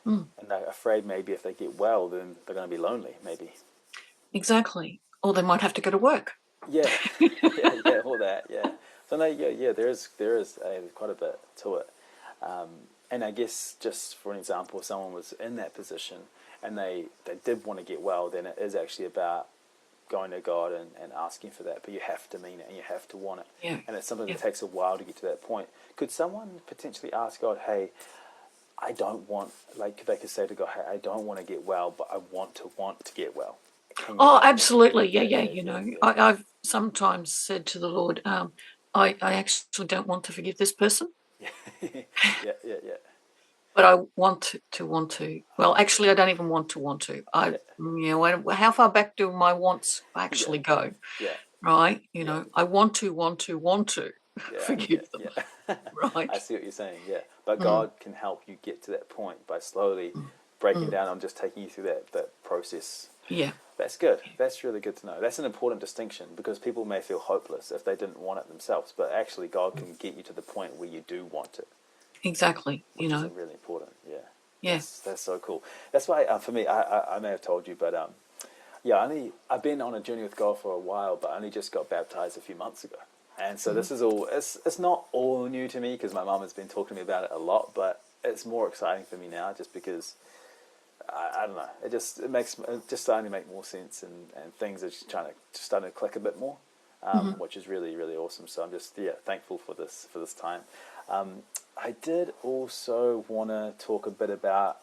and they're afraid maybe if they get well, then they're going to be lonely. Maybe. Exactly. Or they might have to go to work. Yeah, yeah, all that. Yeah. So no, yeah. There is quite a bit to it, and I guess just for an example, if someone was in that position and they did want to get well, then it is actually about going to God and asking for that, but you have to mean it and you have to want it. Yeah. And it's something that takes a while to get to that point. Could someone potentially ask God, hey, I don't want, like they could say to God, hey, I don't want to get well, but I want to get well. Oh, absolutely. Yeah. I've sometimes said to the Lord, I actually don't want to forgive this person. Yeah, yeah, yeah. But I want to. Well, actually, I don't even want to. How far back do my wants actually go? Yeah, Right? yeah, I want to yeah, forgive them. yeah, yeah. I Right? see what you're saying. Yeah, but Mm, God can help you get to that point by slowly breaking mm. down and just taking you through that process. Yeah, That's good. That's really good to know. That's an important distinction because people may feel hopeless if they didn't want it themselves, but actually God can get you to the point where you do want it, exactly. which is really important. Yeah, Yeah. that's so cool. That's why for me, I may have told you, but yeah, I've been on a journey with God for a while, but I only just got baptized a few months ago, and so Mm, this is all. It's not all new to me because my mum has been talking to me about it a lot, but it's more exciting for me now just because I don't know. It just starting to make more sense, and things are just starting to click a bit more, mhm, which is really really awesome. So I'm just thankful for this time. I did also want to talk a bit about.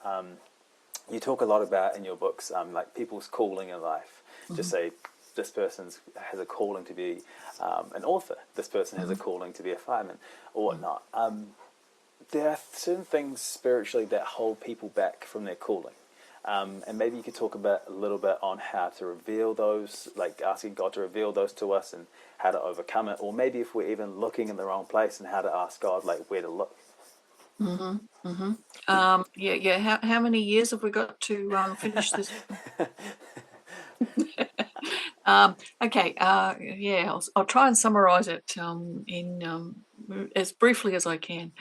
You talk a lot about in your books, like people's calling in life. Just mhm, say this person has a calling to be an author. This person has a mhm, calling to be a fireman, or mhm. whatnot. There are certain things spiritually that hold people back from their calling. And maybe you could talk a little bit on how to reveal those, like asking God to reveal those to us and how to overcome it, or maybe if we're even looking in the wrong place and how to ask God like where to look. Mhm, mhm. Yeah, yeah. How many years have we got to finish this? Okay. Yeah, I'll try and summarize it in as briefly as I can.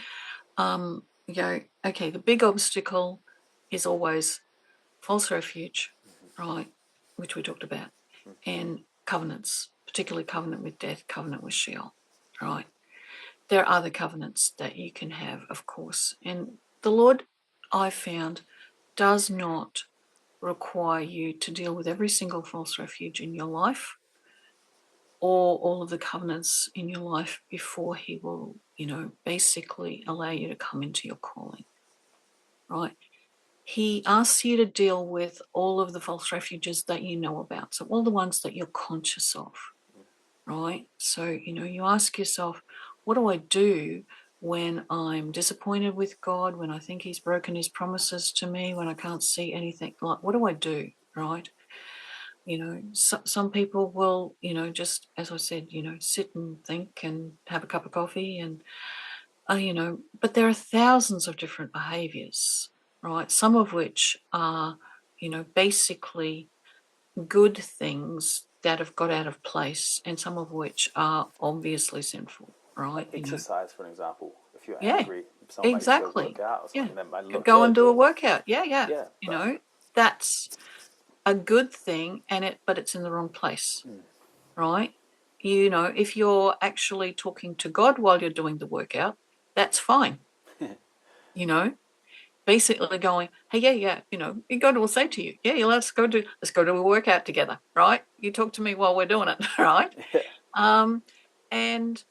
Okay. The big obstacle is always false refuge, right? Which we talked about, and covenants, particularly covenant with death, covenant with Sheol, right? There are other covenants that you can have, of course, and the Lord, I found, does not require you to deal with every single false refuge in your life or all of the covenants in your life before he will, basically allow you to come into your calling, right? He asks you to deal with all of the false refuges that you know about. So all the ones that you're conscious of, right? So, you ask yourself, what do I do when I'm disappointed with God, when I think he's broken his promises to me, when I can't see anything? Like, what do I do, right? Some people will, just as I said, sit and think and have a cup of coffee and, but there are thousands of different behaviors, right? Some of which are, basically good things that have got out of place and some of which are obviously sinful, Like right? exercise, for example. If you're Yeah, angry, someone might go work exactly. out or Yeah. something that might look Go and good, do a but workout. Yeah, yeah. yeah, but That's a good thing but it's in the wrong place, right? If you're actually talking to God while you're doing the workout, that's fine. You know, Basically going, hey, yeah, God will say to you, yeah, let's go do a workout together, right? You talk to me while we're doing it, right? yeah, Um, and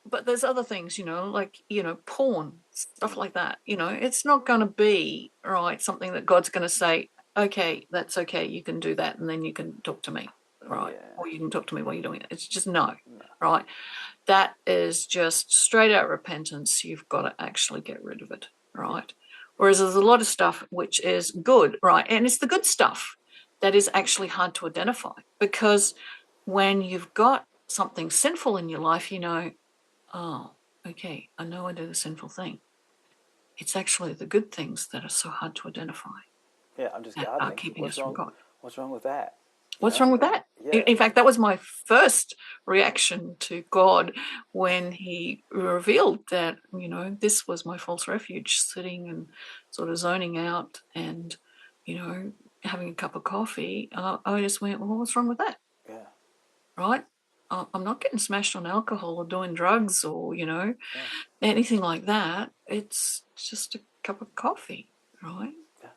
but there's other things, like porn, stuff like that. It's not going to be right something that God's going to say, okay, that's okay, you can do that, and then you can talk to me, right? yeah, Or you can talk to me while you're doing it. It's just no, no, right? That is just straight out repentance. You've got to actually get rid of it, yeah, right? Whereas there's a lot of stuff which is good, right? And it's the good stuff that is actually hard to identify because when you've got something sinful in your life, oh, okay, I know I do the sinful thing. It's actually the good things that are so hard to identify yeah. I'm just that are gardening. keeping us from God. What's wrong with that? You What's know, wrong with like that? yeah, In fact, that was my first reaction to God when he revealed that, this was my false refuge, sitting and sort of zoning out and, you know, having a cup of coffee. I just went, well, what's wrong with that? yeah, Right? I'm not getting smashed on alcohol or doing drugs or, yeah, anything like that. It's just a cup of coffee, right? yeah,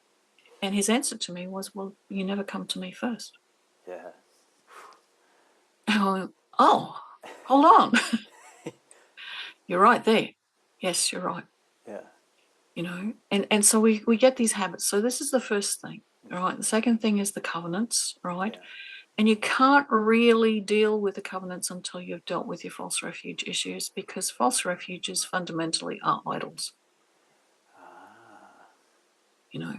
And his answer to me was, well, you never come to me first. yeah, And I went, oh, hold on. You're right there. Yes, you're right. yeah, And so we get these habits. So this is the first thing. All right. The second thing is the covenants, right? yeah, And you can't really deal with the covenants until you've dealt with your false refuge issues, because false refuges fundamentally are idols. You know,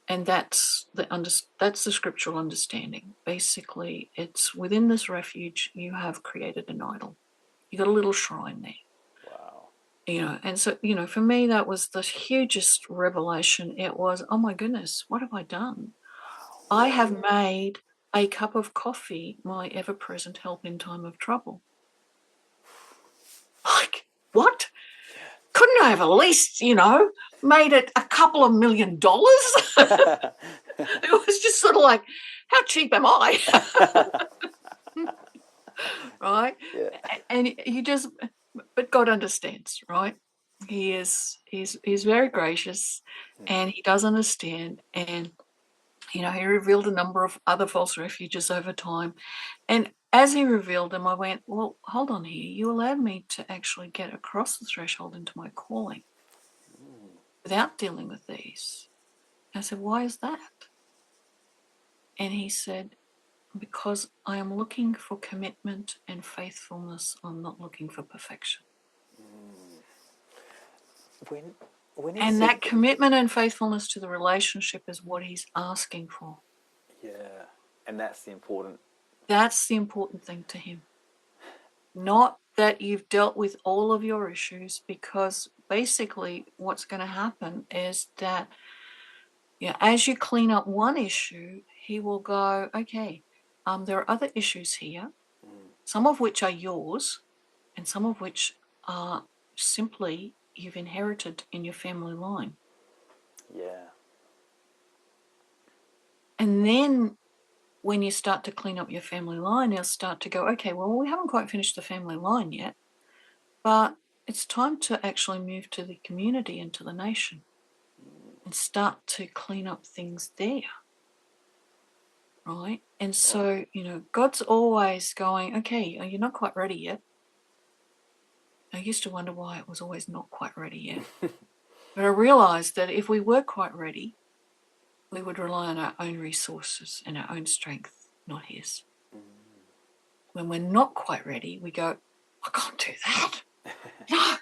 and that's the scriptural understanding. Basically, it's within this refuge you have created an idol. You got a little shrine there. Wow. You know, and so, you know, for me that was the hugest revelation. It was, oh my goodness, what have I done? I have made a cup of coffee my ever-present help in time of trouble. Like, what? Couldn't I have at least, you know, made it a couple of $1 million? It was just sort of like, how cheap am I? Right? Yeah. And you just, but God understands, right? He's very gracious, and he does understand. And, you know, he revealed a number of other false refuges over time. And as he revealed them, I went, well, hold on here. You allowed me to actually get across the threshold into my calling without dealing with these. I said, why is that? And he said, because I am looking for commitment and faithfulness. I'm not looking for perfection. When he And said, that commitment and faithfulness to the relationship is what he's asking for. yeah, and that's the important. That's the important thing to him. Not that you've dealt with all of your issues, because basically what's going to happen is that, you know, as you clean up one issue, he will go, okay, there are other issues here, some of which are yours and some of which are simply you've inherited in your family line. Yeah. And then when you start to clean up your family line, you'll start to go, okay, well, we haven't quite finished the family line yet, but it's time to actually move to the community and to the nation and start to clean up things there. Right? And so, you know, God's always going, okay, you're not quite ready yet. I used to wonder why it was always not quite ready yet. But I realized that if we were quite ready, we would rely on our own resources and our own strength, not his. When we're not quite ready, we go, I can't do that. No,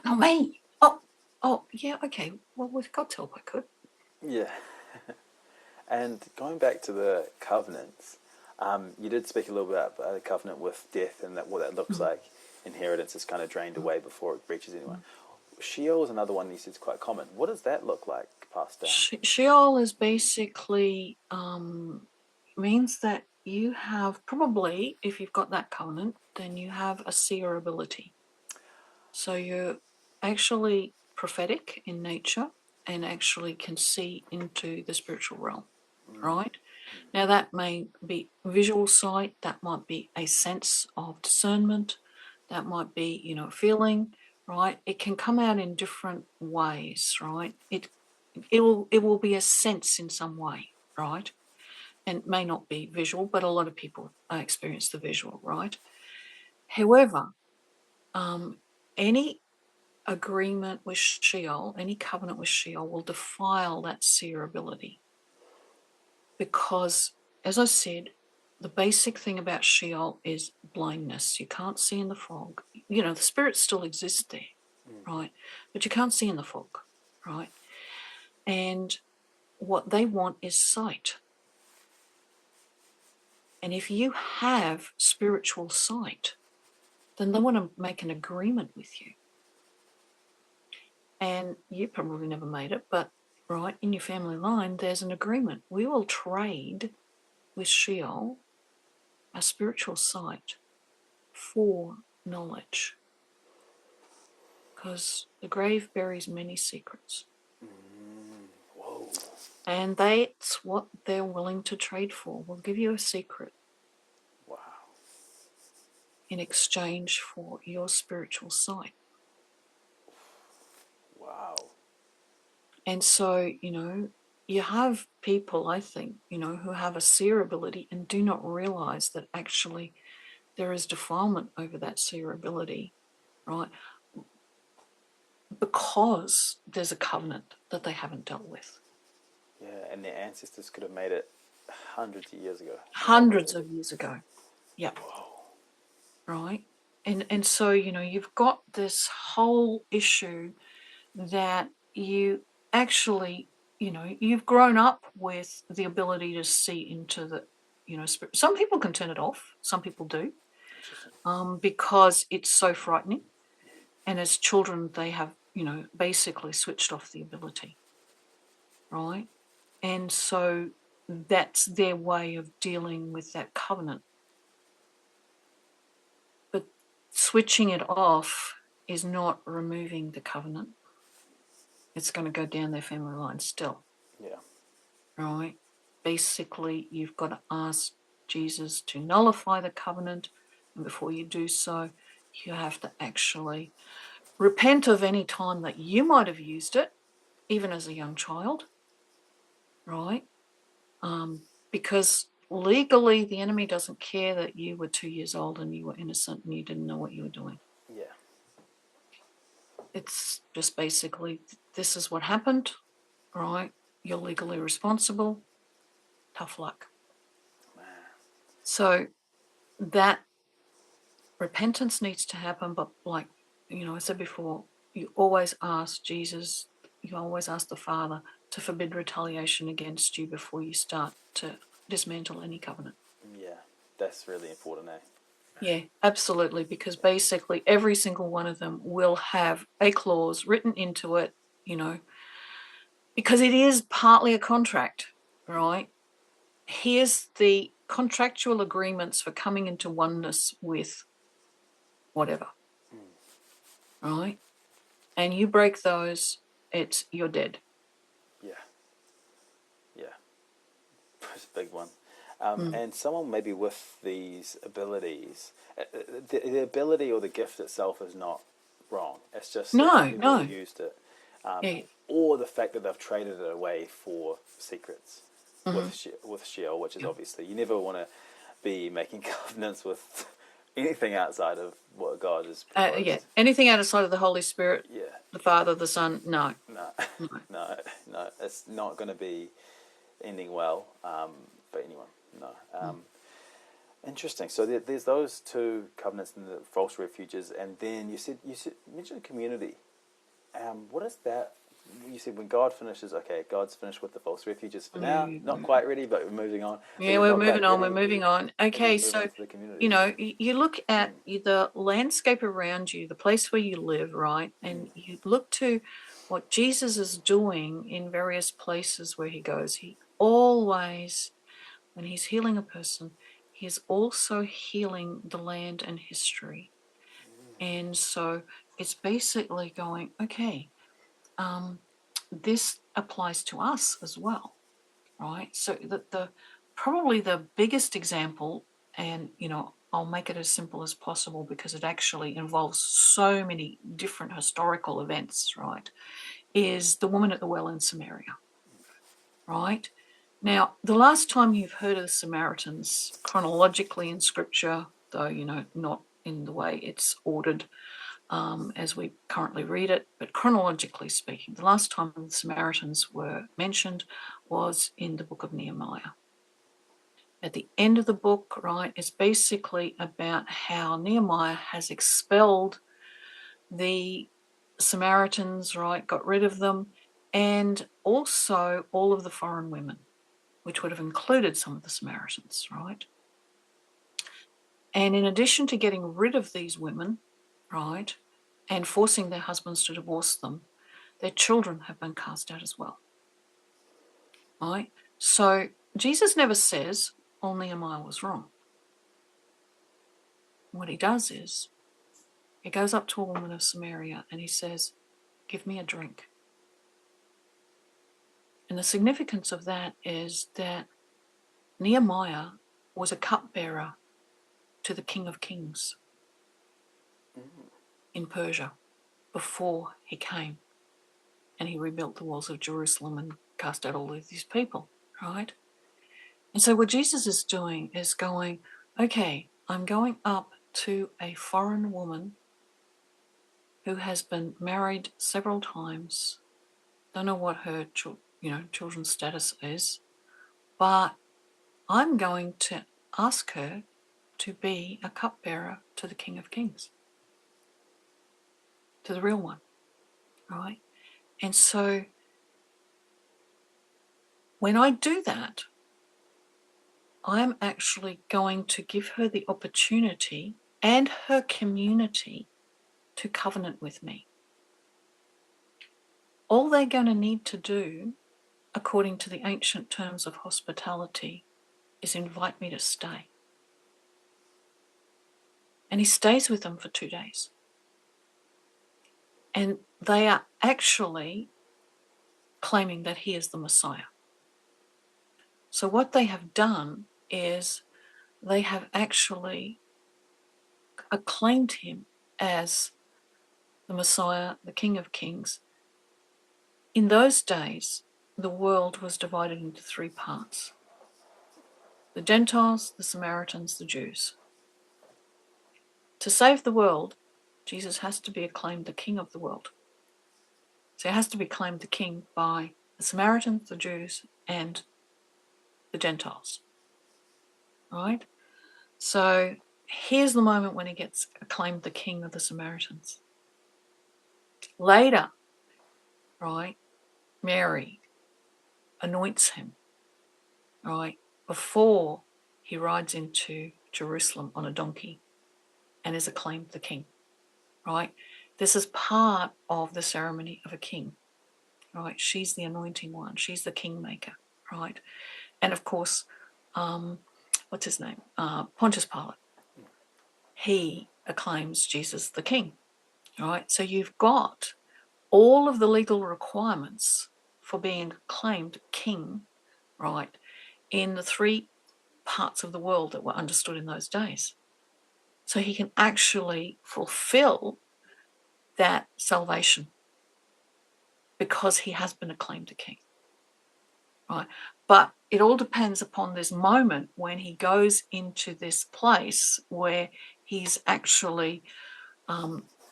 not me. Oh, yeah, okay. Well, with God's help, I could. Yeah. And going back to the covenants, you did speak a little bit about the covenant with death and what that looks like. Inheritance is kind of drained away before it reaches anyone. Sheol is another one you said is quite common. What does that look like passed down? Sheol is basically means that you have probably, if you've got that covenant, then you have a seer ability. So you're actually prophetic in nature and actually can see into the spiritual realm, right? Now that may be visual sight, that might be a sense of discernment, that might be, you know, feeling, right? It can come out in different ways, right? It will be a sense in some way, right? And it may not be visual, but a lot of people experience the visual, right? However, any agreement with Sheol, any covenant with Sheol will defile that seer ability. Because, as I said, the basic thing about Sheol is blindness. You can't see in the fog. You know, the spirits still exist there, right? But you can't see in the fog, right? And what they want is sight. And if you have spiritual sight, then they want to make an agreement with you. And you probably never made it, but right in your family line, there's an agreement. We will trade with Sheol our spiritual sight for knowledge, because the grave buries many secrets. Whoa. And that's what they're willing to trade for. We'll give you a secret Wow. in exchange for your spiritual sight. Wow. And so, you know, you have people, I think, you know, who have a seer ability and do not realize that actually there is defilement over that seer ability, right? Because there's a covenant that they haven't dealt with. Yeah, and their ancestors could have made it hundreds of years ago. hundreds of years ago. Yep. Right. And so, you've got this whole issue that you actually, you've grown up with the ability to see into the, spirit. Some people can turn it off. Some people do, because it's so frightening. And as children, they have, basically switched off the ability. Right. And so that's their way of dealing with that covenant. But switching it off is not removing the covenant. It's going to go down their family line still. Yeah. Right? Basically, you've got to ask Jesus to nullify the covenant. And before you do so, you have to actually repent of any time that you might have used it, even as a young child. Right? Because legally, the enemy doesn't care that you were 2 years old and you were innocent and you didn't know what you were doing. Yeah. It's just basically, this is what happened, right? You're legally responsible. Tough luck. Man. So that repentance needs to happen, but like, I said before, you always ask Jesus, you always ask the Father to forbid retaliation against you before you start to dismantle any covenant. Yeah, that's really important, eh? Yeah, absolutely, because basically every single one of them will have a clause written into it, because it is partly a contract, right? Here's the contractual agreements for coming into oneness with whatever, right? And you break those, you're dead. Yeah. Yeah. It's a big one. And someone maybe with these abilities, the ability or the gift itself is not wrong. It's just No. people have used it. Yeah. Or the fact that they've traded it away for secrets Mm-hmm. with Sheol, which is obviously, you never want to be making covenants with anything outside of what God has proposed. Yeah, anything outside of the Holy Spirit, Yeah. the Father, the Son, no. No, it's not going to be ending well for anyone. No. Interesting. So there's those two covenants and the false refuges, and then you mentioned community. What is that? You said when God finishes, okay, God's finished with the false refuges for now. Not quite ready, but we're moving on. Yeah, So we're not quite moving on. ready, We're moving on. and Okay, then move so on to the community. you look at the landscape around you, the place where you live, right? And you look to what Jesus is doing in various places where he goes. He always, when he's healing a person, he is also healing the land and history. And so it's basically going, okay, this applies to us as well, right? So the probably the biggest example, and I'll make it as simple as possible because it actually involves so many different historical events, right? Is the woman at the well in Samaria, right? Now, the last time you've heard of the Samaritans chronologically in Scripture, though not in the way it's ordered as we currently read it, but chronologically speaking, the last time the Samaritans were mentioned was in the book of Nehemiah. At the end of the book, right, it's basically about how Nehemiah has expelled the Samaritans, right, got rid of them, and also all of the foreign women, which would have included some of the Samaritans, right? And in addition to getting rid of these women, right, and forcing their husbands to divorce them, their children have been cast out as well. Right? So Jesus never says, oh, Nehemiah was wrong. What he does is, he goes up to a woman of Samaria and he says, give me a drink. And the significance of that is that Nehemiah was a cupbearer to the King of Kings in Persia before he came and he rebuilt the walls of Jerusalem and cast out all of these people, right? And so what Jesus is doing is going, okay, I'm going up to a foreign woman who has been married several times. Don't know what her children's status is, but I'm going to ask her to be a cupbearer to the King of Kings, to the real one, right? And so when I do that, I'm actually going to give her the opportunity and her community to covenant with me. All they're going to need to do, according to the ancient terms of hospitality, is invite me to stay. And he stays with them for 2 days. And they are actually claiming that he is the Messiah. So what they have done is they have actually acclaimed him as the Messiah, the King of Kings. In those days, the world was divided into 3 parts: the Gentiles, the Samaritans, the Jews. To save the world, Jesus has to be acclaimed the King of the world. So he has to be claimed the King by the Samaritans, the Jews, and the Gentiles. Right? So here's the moment when he gets acclaimed the King of the Samaritans. Later, right, Mary anoints him, right, before he rides into Jerusalem on a donkey and is acclaimed the king, right? This is part of the ceremony of a king, right? She's the anointing one. She's the kingmaker, right? And of course, what's his name? Pontius Pilate. He acclaims Jesus the king, right? So you've got all of the legal requirements for being claimed king, right, in the 3 parts of the world that were understood in those days. So he can actually fulfill that salvation because he has been acclaimed a king, right? But it all depends upon this moment when he goes into this place where he's actually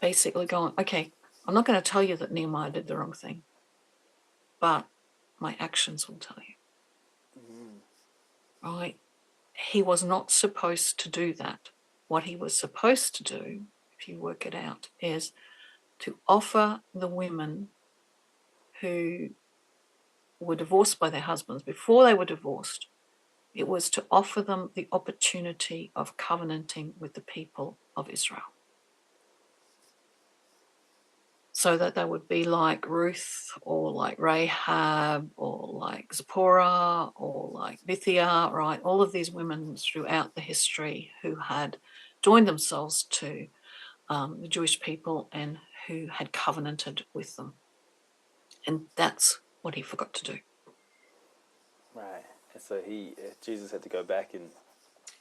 basically going, okay, I'm not going to tell you that Nehemiah did the wrong thing, but my actions will tell you. Right? He was not supposed to do that. What he was supposed to do, if you work it out, is to offer the women who were divorced by their husbands, before they were divorced, it was to offer them the opportunity of covenanting with the people of Israel. So that they would be like Ruth or like Rahab or like Zipporah or like Bithia, right? All of these women throughout the history who had joined themselves to the Jewish people and who had covenanted with them. And that's what he forgot to do. Right. And so Jesus had to go back and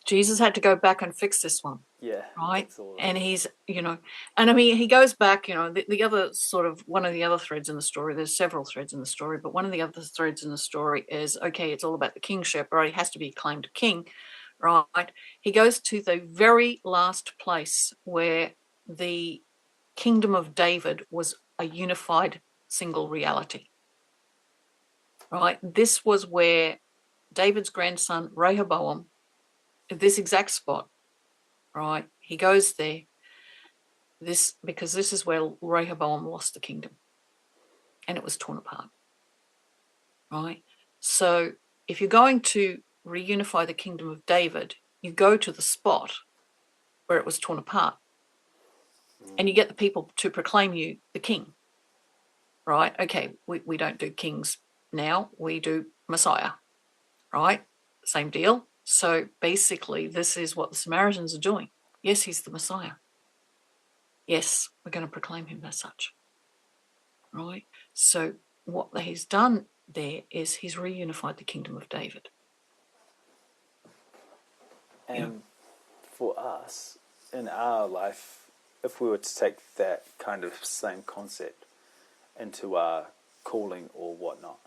Jesus had to go back and fix this one. yeah, right? And he's, and I mean, he goes back, the other sort of, one of the other threads in the story, there's several threads in the story, but one of the other threads in the story is, okay, it's all about the kingship, right? He has to be claimed king, right? He goes to the very last place where the kingdom of David was a unified single reality, right? This was where David's grandson, Rehoboam, this exact spot, right? He goes there, because this is where Rehoboam lost the kingdom and it was torn apart, right? So if you're going to reunify the kingdom of David, you go to the spot where it was torn apart and you get the people to proclaim you the king, right? Okay, we don't do kings now, we do Messiah, right? Same deal. So basically, this is what the Samaritans are doing. Yes, he's the Messiah. Yes, we're going to proclaim him as such, right? So what he's done there is he's reunified the kingdom of David. And for us, in our life, if we were to take that kind of same concept into our calling or whatnot,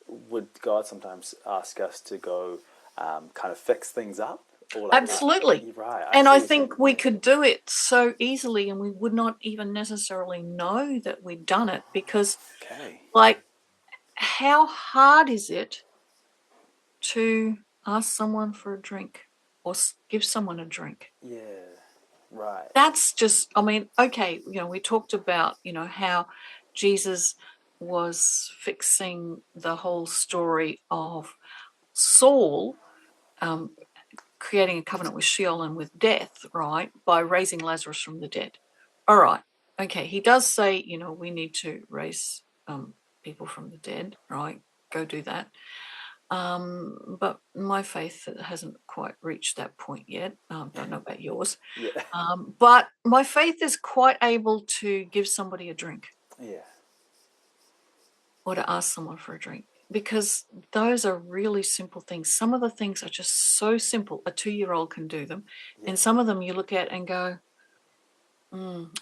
would God sometimes ask us to go kind of fix things up? Or like, Absolutely. right. And I think we could do it so easily and we would not even necessarily know that we'd done it because, like, how hard is it to ask someone for a drink or give someone a drink. Yeah. Right. That's just, I mean, okay, we talked about, how Jesus was fixing the whole story of Saul creating a covenant with Sheol and with death, right, by raising Lazarus from the dead. All right. Okay. He does say, we need to raise people from the dead, right? Go do that. But my faith hasn't quite reached that point yet. Don't know about yours. Yeah. But my faith is quite able to give somebody a drink Yeah. or to ask someone for a drink, because those are really simple things. Some of the things are just so simple. A 2-year-old can do them. Yeah. And some of them you look at and go,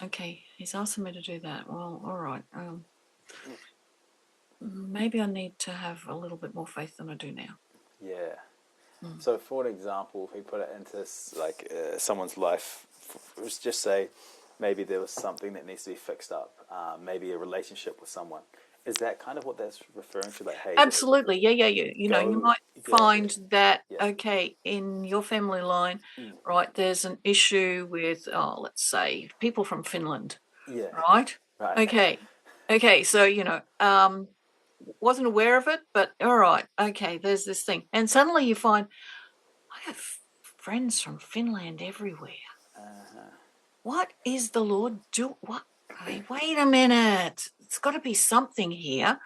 okay, he's asking me to do that. Well, all right. Maybe I need to have a little bit more faith than I do now. Yeah. So, for an example, if we put it into someone's life, let's just say maybe there was something that needs to be fixed up, maybe a relationship with someone. Is that kind of what that's referring to? Like, hey, Absolutely. Yeah. You might find that, Yeah. okay, in your family line, right, there's an issue with, let's say, people from Finland, Yeah. right? Right. Okay. So, wasn't aware of it, but all right. Okay, there's this thing. And suddenly you find, I have friends from Finland everywhere. What is the Lord do? What? Hey, wait a minute. It's got to be something here.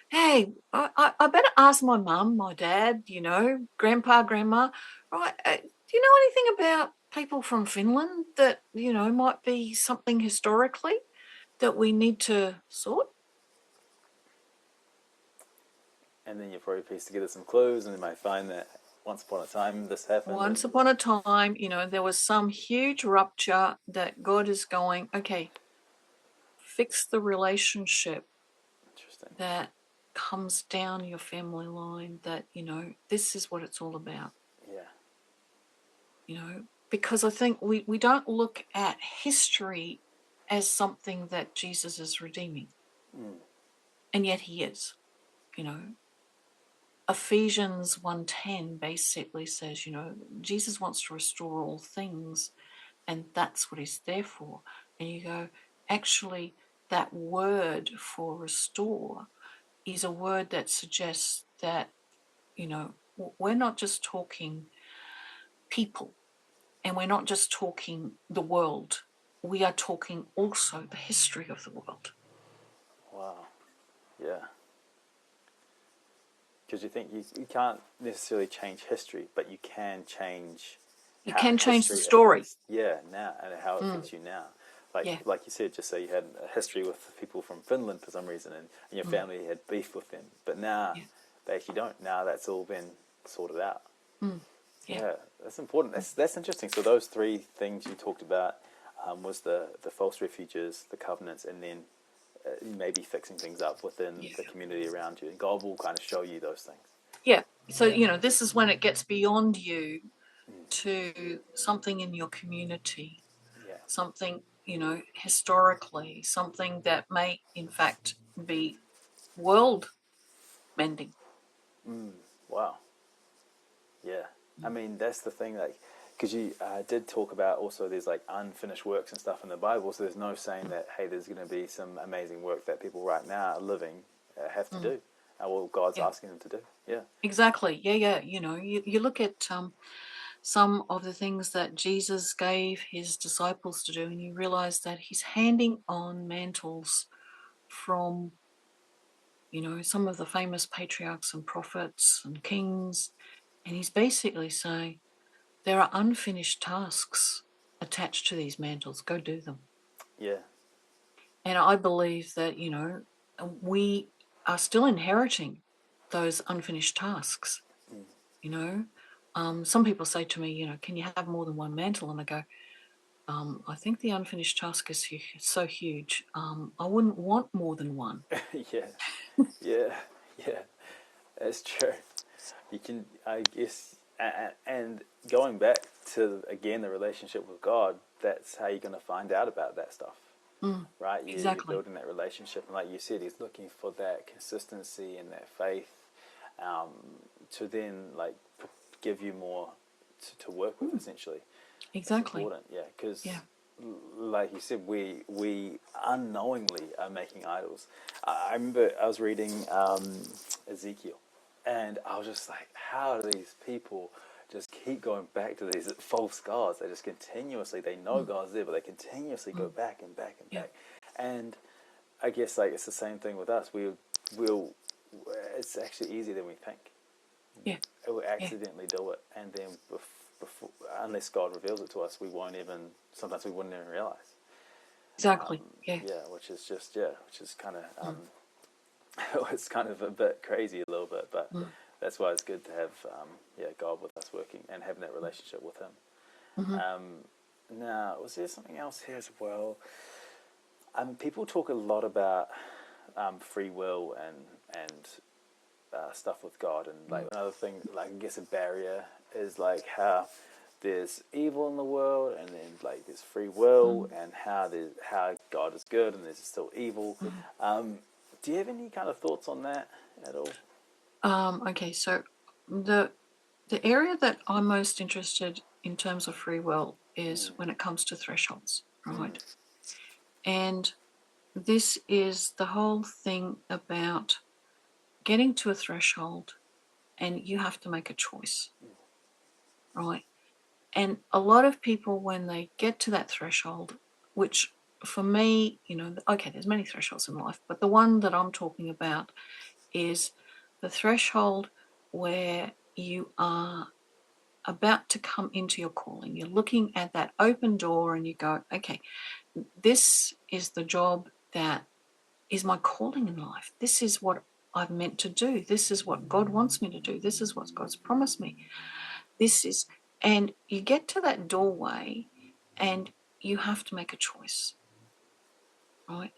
Hey, I better ask my mum, my dad, grandpa, grandma, right? Do you know anything about people from Finland that, might be something historically that we need to sort? And then you probably piece together some clues, and you might find that once upon a time this happened. Once upon a time, there was some huge rupture that God is going, okay, fix the relationship Interesting. that comes down your family line, that, this is what it's all about. Yeah. Because I think we don't look at history as something that Jesus is redeeming. And yet he is. Ephesians 1:10 basically says, Jesus wants to restore all things, and that's what he's there for. And you go, actually, that word for restore is a word that suggests that, we're not just talking people, and we're not just talking the world. We are talking also the history of the world. Wow. Yeah. Because you think you can't necessarily change history, but you can change. You How can change the history story. affects, now, and how it affects you now. Like you said, just say you had a history with people from Finland for some reason, and your family had beef with them, but now they actually don't. Now that's all been sorted out. Yeah, that's important. That's interesting. So those three things you talked about was the false refuges, the covenants, and then maybe fixing things up within the community around you. And God will kind of show you those things. Yeah. So, this is when it gets beyond you to something in your community, something, historically, something that may, in fact, be world mending. Wow. Yeah. I mean, that's the thing, because you did talk about also there's unfinished works and stuff in the Bible, so there's no saying that, hey, there's going to be some amazing work that people right now living have to do. Well, God's asking them to do. Yeah. Exactly. Yeah. You look at some of the things that Jesus gave his disciples to do, and you realize that he's handing on mantles from, some of the famous patriarchs and prophets and kings. And he's basically saying, there are unfinished tasks attached to these mantles. Go do them. Yeah. And I believe that, we are still inheriting those unfinished tasks. Some people say to me, can you have more than one mantle? And I go, I think the unfinished task is so huge. I wouldn't want more than one. Yeah. That's true. You can, I guess, and going back to again the relationship with God, that's how you're going to find out about that stuff, right? You're building that relationship, and like you said, He's looking for that consistency and that faith, to then give you more to work with, essentially. Exactly. It's important, yeah, because Yeah. like you said, we unknowingly are making idols. I remember I was reading Ezekiel, and I was just like, how do these people just keep going back to these false gods? They just continuously, they know God's there, but they continuously go back and back and back. And I guess like it's the same thing with us. We'll it's actually easier than we think. Yeah. We'll accidentally do it, and then before, unless God reveals it to us, we won't even. Sometimes we wouldn't even realize. Exactly. Yeah. Which is kind of it's kind of a bit crazy a little bit, but that's why it's good to have God with us working and having that relationship with Him. Now, was there something else here as well? People talk a lot about free will and stuff with God, and like another thing, like I guess a barrier is like how there's evil in the world, and then like there's free will, and how God is good and there's still evil. Do you have any kind of thoughts on that at all? Okay, so the area that I'm most interested in terms of free will is when it comes to thresholds, right? And this is the whole thing about getting to a threshold and you have to make a choice, right? And a lot of people, when they get to that threshold, which for me, okay, there's many thresholds in life, but the one that I'm talking about is the threshold where you are about to come into your calling. You're looking at that open door and you go, okay, this is the job that is my calling in life. This is what I've meant to do. This is what God wants me to do. This is what God's promised me. And you get to that doorway and you have to make a choice, right?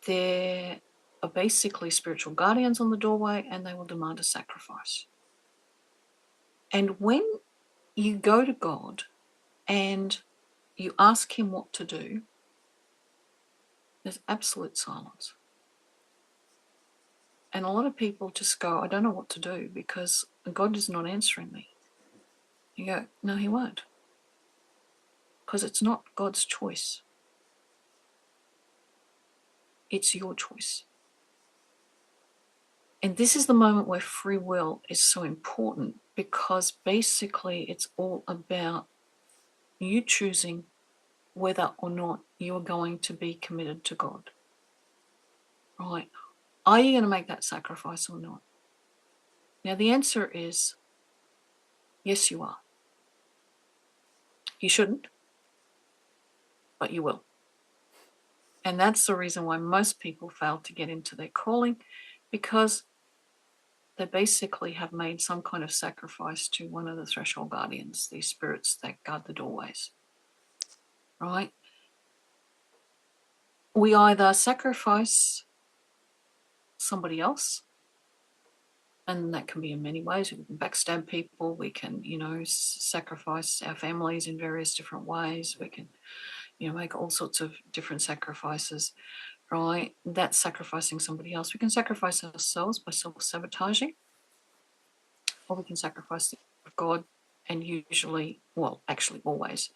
There are basically spiritual guardians on the doorway and they will demand a sacrifice. And when you go to God and you ask Him what to do, there's absolute silence. And a lot of people just go, I don't know what to do because God is not answering me. You go, no, He won't. Because it's not God's choice. It's your choice. And this is the moment where free will is so important because basically it's all about you choosing whether or not you are going to be committed to God. Right? Are you going to make that sacrifice or not? Now, the answer is yes, you are. You shouldn't, but you will. And that's the reason why most people fail to get into their calling, because they basically have made some kind of sacrifice to one of the threshold guardians, these spirits that guard the doorways. Right? We either sacrifice somebody else, and that can be in many ways. We can backstab people. We can, sacrifice our families in various different ways. We can, make all sorts of different sacrifices, right? That's sacrificing somebody else. We can sacrifice ourselves by self-sabotaging, or we can sacrifice the honor of God, and usually, well, actually always,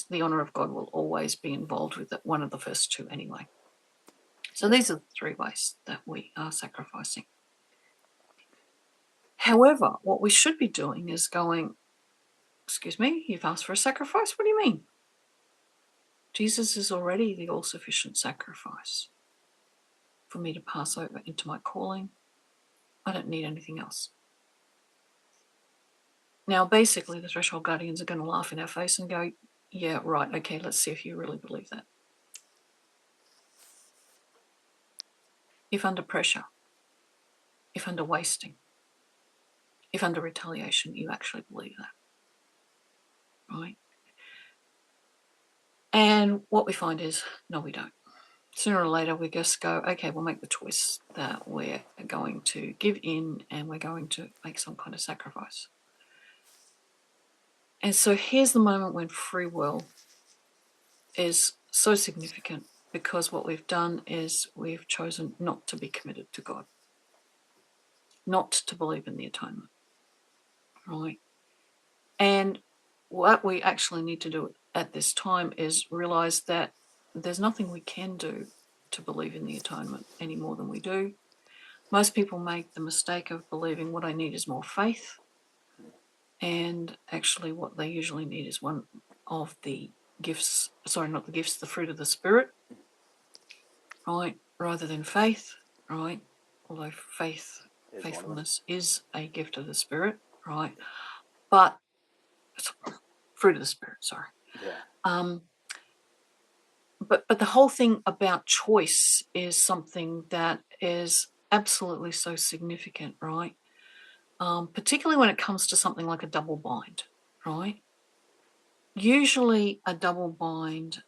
the honor of God will always be involved with one of the first two anyway. So these are the three ways that we are sacrificing. However, what we should be doing is going, excuse me, you've asked for a sacrifice? What do you mean? Jesus is already the all-sufficient sacrifice for me to pass over into my calling. I don't need anything else. Now, basically, the threshold guardians are going to laugh in our face and go, yeah, right, okay, let's see if you really believe that. If under pressure, if under wasting, if under retaliation, you actually believe that, right? And what we find is, no, we don't. Sooner or later, we just go, okay, we'll make the choice that we're going to give in and we're going to make some kind of sacrifice. And so here's the moment when free will is so significant, because what we've done is we've chosen not to be committed to God, not to believe in the atonement, right? And what we actually need to do at this time is realize that there's nothing we can do to believe in the atonement any more than we do. Most people make the mistake of believing what I need is more faith. And actually what they usually need is one of the gifts, sorry, not the gifts, the fruit of the Spirit, right, rather than faith, right? Although faithfulness is a gift of the Spirit, right? But fruit of the Spirit, sorry. Yeah. But the whole thing about choice is something that is absolutely so significant, right? Particularly when it comes to something like a double bind, right? Usually a double bind,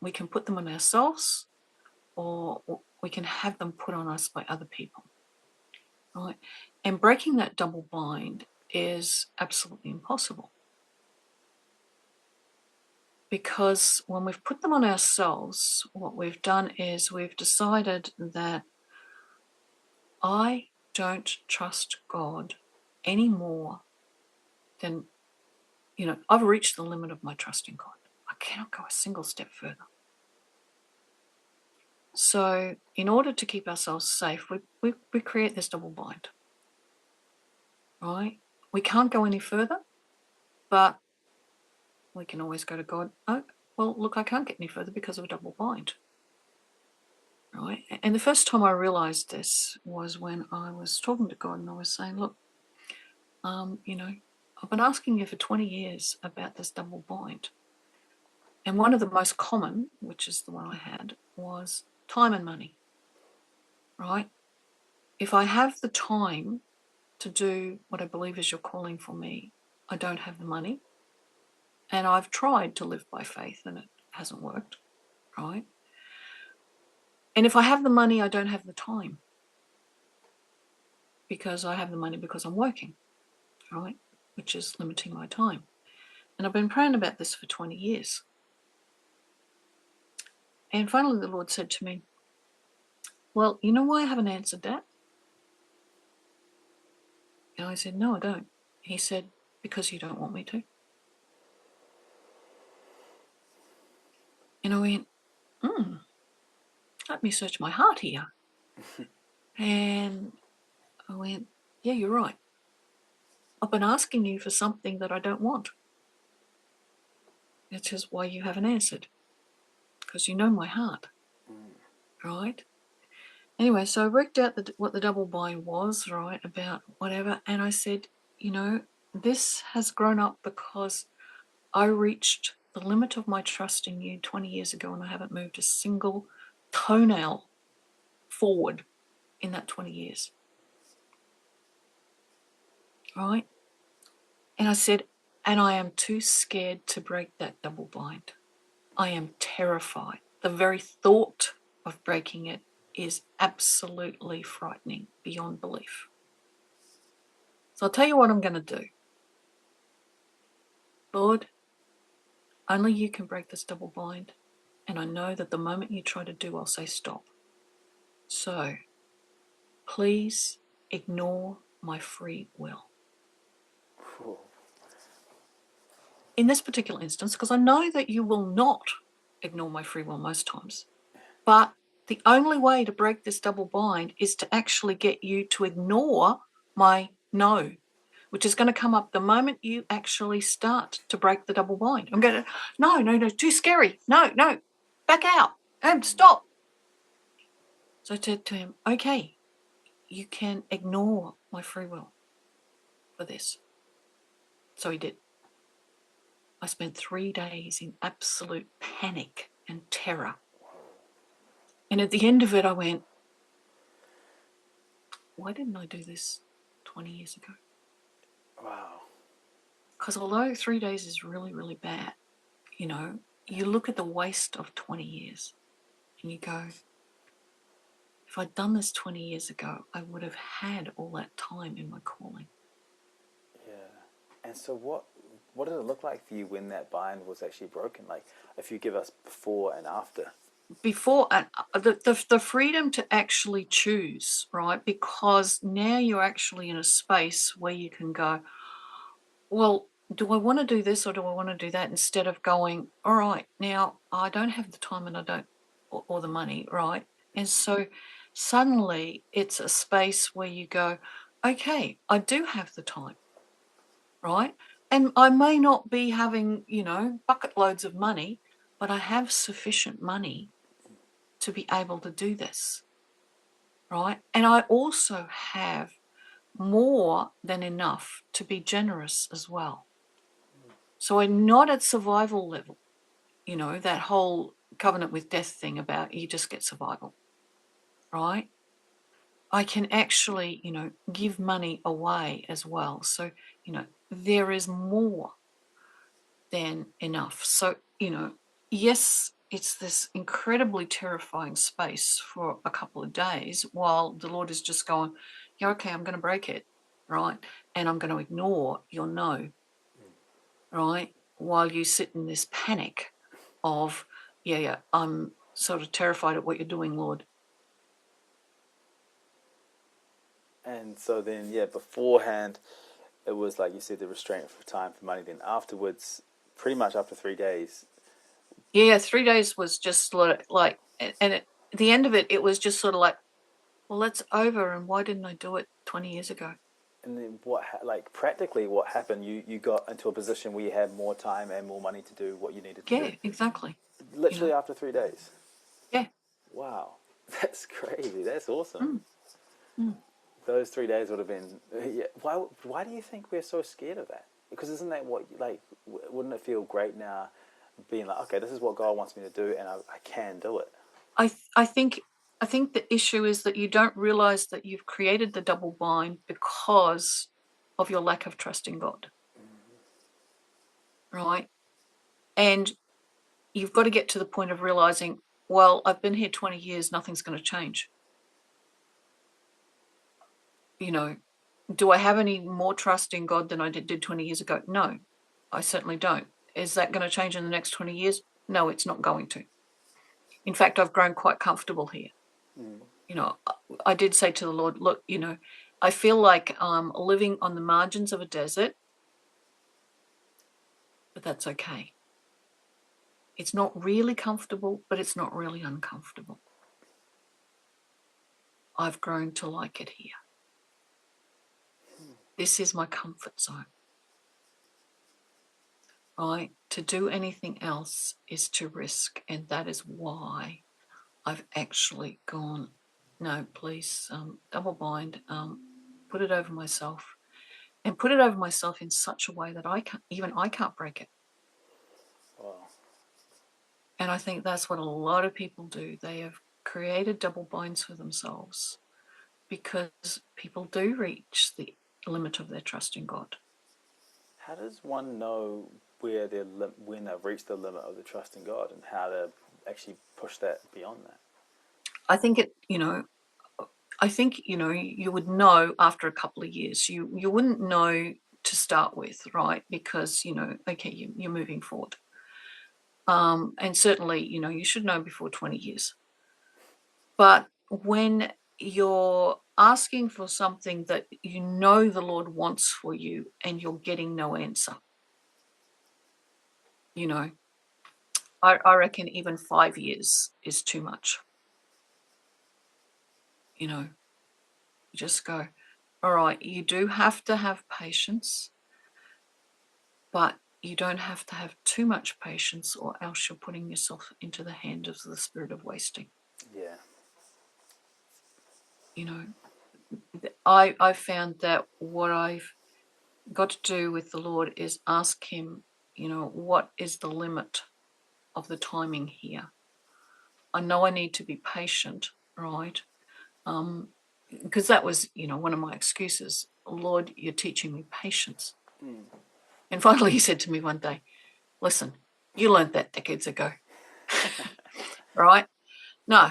we can put them on ourselves or we can have them put on us by other people, right? And breaking that double bind is absolutely impossible. Because when we've put them on ourselves, what we've done is we've decided that I don't trust God any more than, I've reached the limit of my trust in God. I cannot go a single step further. So in order to keep ourselves safe, we create this double bind, right? We can't go any further, but we can always go to God. Oh, well, look, I can't get any further because of a double bind, right? And the first time I realized this was when I was talking to God and I was saying, look, I've been asking you for 20 years about this double bind. And one of the most common, which is the one I had, was time and money, right? If I have the time to do what I believe is your calling for me, I don't have the money. And I've tried to live by faith and it hasn't worked, right? And if I have the money, I don't have the time because I have the money because I'm working, right? Which is limiting my time. And I've been praying about this for 20 years. And finally, the Lord said to me, well, you know why I haven't answered that? And I said, no, I don't. He said, because you don't want me to. And I went, let me search my heart here. And I went, yeah, you're right. I've been asking you for something that I don't want. Which is why you haven't answered. Because you know my heart. Right? Anyway, so I worked out what the double bind was, right, about whatever. And I said, this has grown up because I reached the limit of my trust in you 20 years ago and I haven't moved a single toenail forward in that 20 years. Right? And I said, and I am too scared to break that double bind. I am terrified. The very thought of breaking it is absolutely frightening beyond belief. So I'll tell you what I'm going to do. Lord, only you can break this double bind. And I know that the moment you try to do, I'll say stop. So please ignore my free will. Cool. In this particular instance, because I know that you will not ignore my free will most times, but the only way to break this double bind is to actually get you to ignore my no, which is going to come up the moment you actually start to break the double bind. I'm going to, no, too scary. No, back out. Stop. So I said to him, okay, you can ignore my free will for this. So he did. I spent 3 days in absolute panic and terror. And at the end of it, I went, why didn't I do this 20 years ago? Wow. Because although 3 days is really, really bad, you look at the waste of 20 years and you go, if I'd done this 20 years ago, I would have had all that time in my calling. Yeah. And so what did it look like for you when that bind was actually broken? Like, if you give us before and after. Before, the freedom to actually choose, right? Because now you're actually in a space where you can go, well, do I want to do this or do I want to do that, instead of going, all right, now I don't have the time and I don't, or the money, right? And so suddenly it's a space where you go, okay, I do have the time, right? And I may not be having, bucket loads of money, but I have sufficient money to be able to do this, right? And I also have more than enough to be generous as well. So I'm not at survival level, that whole covenant with death thing about you just get survival, right? I can actually, give money away as well. So, there is more than enough. So, yes, it's this incredibly terrifying space for a couple of days while the Lord is just going, yeah, okay, I'm going to break it, right? And I'm going to ignore your no, right? While you sit in this panic of, yeah, I'm sort of terrified at what you're doing, Lord. And so then, yeah, beforehand, it was like you said, the restraint for time for money. Then afterwards, pretty much after 3 days. Yeah, 3 days was just like, and at the end of it, it was just sort of like, well, that's over. And why didn't I do it 20 years ago? And then like practically what happened? You got into a position where you had more time and more money to do what you needed to Yeah, do. exactly. Literally after 3 days. Yeah. Wow, that's crazy. That's awesome. Mm, mm. Those 3 days would have been. Yeah, why do you think we're so scared of that? Because isn't that what, like, wouldn't it feel great now, being like, okay, this is what God wants me to do, and I can do it. I think the issue is that you don't realize that you've created the double bind because of your lack of trust in God, right? And you've got to get to the point of realizing, well, I've been here 20 years, nothing's going to change. Do I have any more trust in God than I did 20 years ago? No, I certainly don't. Is that going to change in the next 20 years? No, it's not going to. In fact, I've grown quite comfortable here. I did say to the Lord, look, I feel like living on the margins of a desert, but that's okay. It's not really comfortable, but it's not really uncomfortable. I've grown to like it here. This is my comfort zone. Right? To do anything else is to risk, and that is why I've actually gone, no, please, double bind, put it over myself, and put it over myself in such a way that I can't break it. Wow. And I think that's what a lot of people do. They have created double binds for themselves because people do reach the limit of their trust in God. How does one know when they've reached the limit of the trust in God, and how to actually push that beyond that? I think you would know after a couple of years. You wouldn't know to start with, right? Because, okay, you're moving forward. And certainly, you should know before 20 years. But when you're asking for something that the Lord wants for you and you're getting no answer, I reckon even 5 years is too much. You just go, all right, you do have to have patience, but you don't have to have too much patience, or else you're putting yourself into the hand of the spirit of wasting. Yeah. I found that what I've got to do with the Lord is ask him, what is the limit of the timing here? I know I need to be patient, right? Because that was, one of my excuses. Lord, you're teaching me patience. And finally he said to me one day, listen, you learned that decades ago, right? No,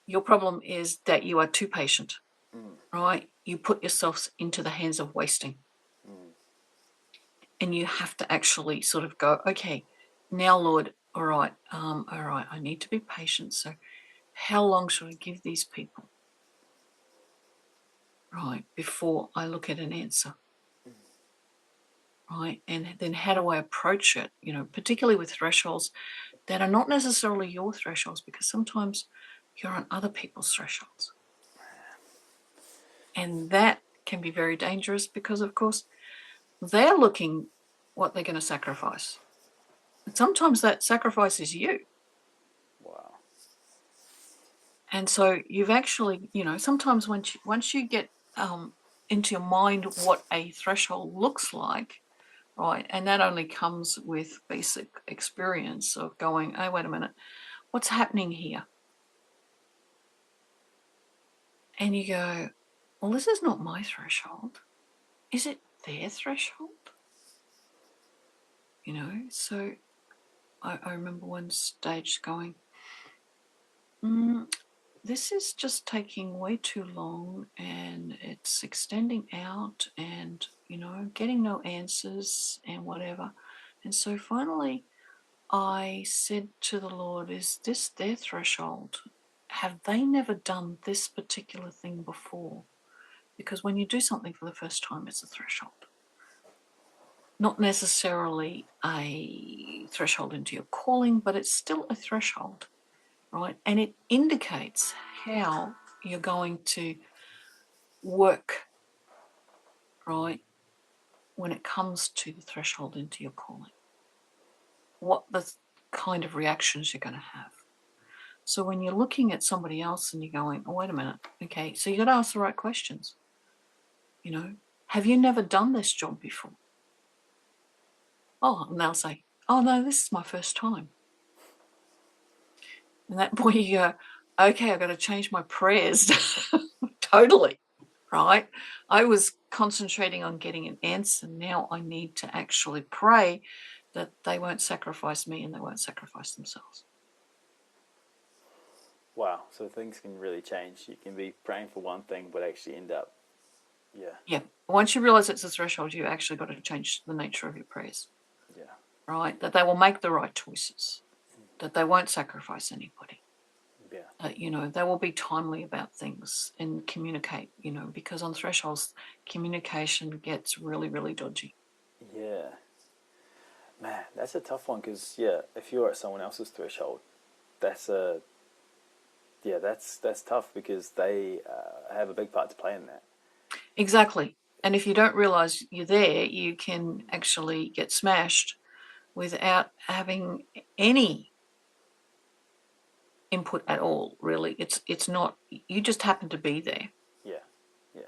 your problem is that you are too patient, right? You put yourselves into the hands of wasting. And you have to actually sort of go, okay, now, Lord, all right, I need to be patient. So how long should I give these people, right, before I look at an answer? right? And then how do I approach it? Particularly with thresholds that are not necessarily your thresholds, because sometimes you're on other people's thresholds. And that can be very dangerous because, of course, they're looking what they're going to sacrifice. And sometimes that sacrifice is you. Wow. And so you've actually, sometimes once you get into your mind what a threshold looks like, right, and that only comes with basic experience of going, oh, wait a minute, what's happening here? And you go, well, this is not my threshold. Is it their threshold? So I remember one stage going, this is just taking way too long, and it's extending out, and getting no answers and whatever. And so finally I said to the Lord, is this their threshold? Have they never done this particular thing before? Because when you do something for the first time, it's a threshold. Not necessarily a threshold into your calling, but it's still a threshold, right? And it indicates how you're going to work, right, when it comes to the threshold into your calling. What the kind of reactions you're going to have. So when you're looking at somebody else and you're going, oh, wait a minute, okay, so you got to ask the right questions. Have you never done this job before? Oh, and they'll say, oh, no, this is my first time. And at that point you go, okay, I've got to change my prayers. Totally, right? I was concentrating on getting an answer. Now I need to actually pray that they won't sacrifice me and they won't sacrifice themselves. Wow. So things can really change. You can be praying for one thing, but actually end up, yeah. Yeah. Once you realize it's a threshold, you actually got to change the nature of your prayers. Yeah. Right? That they will make the right choices, that they won't sacrifice anybody. Yeah. They will be timely about things and communicate, because on thresholds, communication gets really, really dodgy. Yeah. Man, that's a tough one because, yeah, if you're at someone else's threshold, that's that's tough because they have a big part to play in that. Exactly. And if you don't realize you're there, you can actually get smashed without having any input at all, really. It's not, you just happen to be there. Yeah, yeah.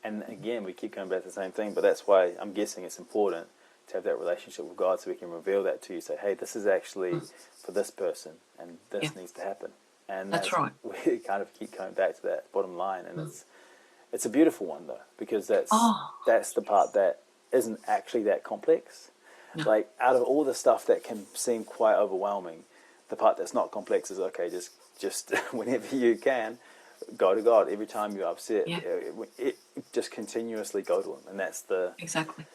And again, we keep coming back to the same thing, but that's why I'm guessing it's important to have that relationship with God so we can reveal that to you. Say, hey, this is actually for this person, and this needs to happen. And that's right. We kind of keep coming back to that bottom line, and it's a beautiful one though, because that's the part that isn't actually that complex. No. Like out of all the stuff that can seem quite overwhelming, the part that's not complex is okay. Just whenever you can, go to God. Every time you're upset, it just continuously go to Him, and that's exactly.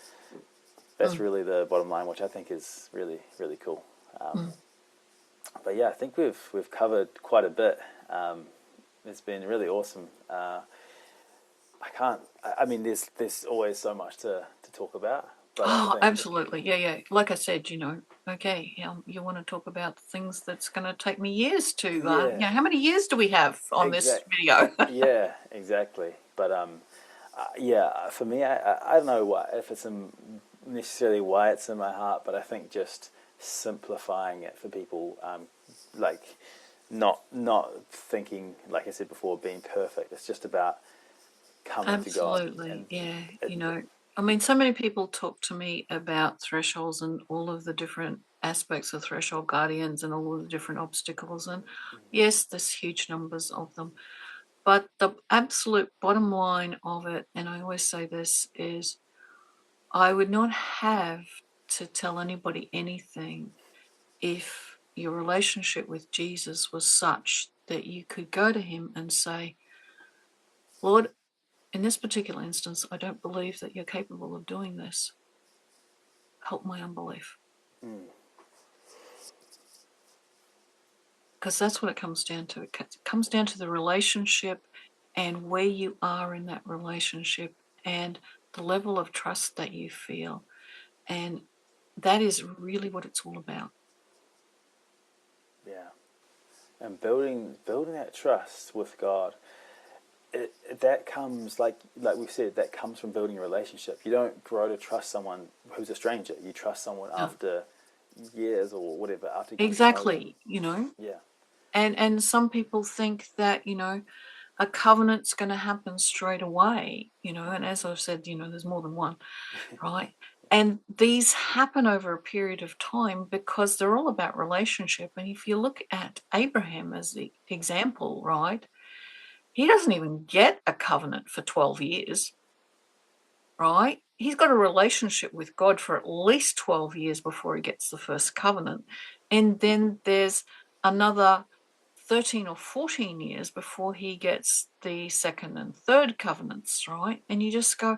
That's really the bottom line, which I think is really, really cool. But yeah, I think we've covered quite a bit. It's been really awesome. I mean, there's always so much to talk about. But absolutely. Yeah. Like I said, okay, you want to talk about things that's going to take me years to, how many years do we have on this video? Yeah, exactly. But for me, I don't know if it's necessarily why it's in my heart, but I think just simplifying it for people, like not thinking, like I said before, being perfect. It's just about coming to God. Absolutely, yeah. I mean, so many people talk to me about thresholds and all of the different aspects of threshold guardians and all of the different obstacles. And yes, there's huge numbers of them. But the absolute bottom line of it, and I always say this, is I would not have to tell anybody anything if your relationship with Jesus was such that you could go to Him and say, Lord, in this particular instance, I don't believe that you're capable of doing this. Help my unbelief. Because that's what it comes down to. It comes down to the relationship and where you are in that relationship and the level of trust that you feel. And that is really what it's all about. Yeah. And building that trust with God, that comes, like we said, that comes from building a relationship. You don't grow to trust someone who's a stranger. You trust someone Yeah. after years or whatever, after getting to know them. Exactly, you know. Yeah. And some people think that, you know, a covenant's going to happen straight away, you know, and as I've said, you know, there's more than one, right? And these happen over a period of time because they're all about relationship. And if you look at Abraham as the example, right, he doesn't even get a covenant for 12 years, right? He's got a relationship with God for at least 12 years before he gets the first covenant. And then there's another 13 or 14 years before he gets the second and third covenants, right? And you just go,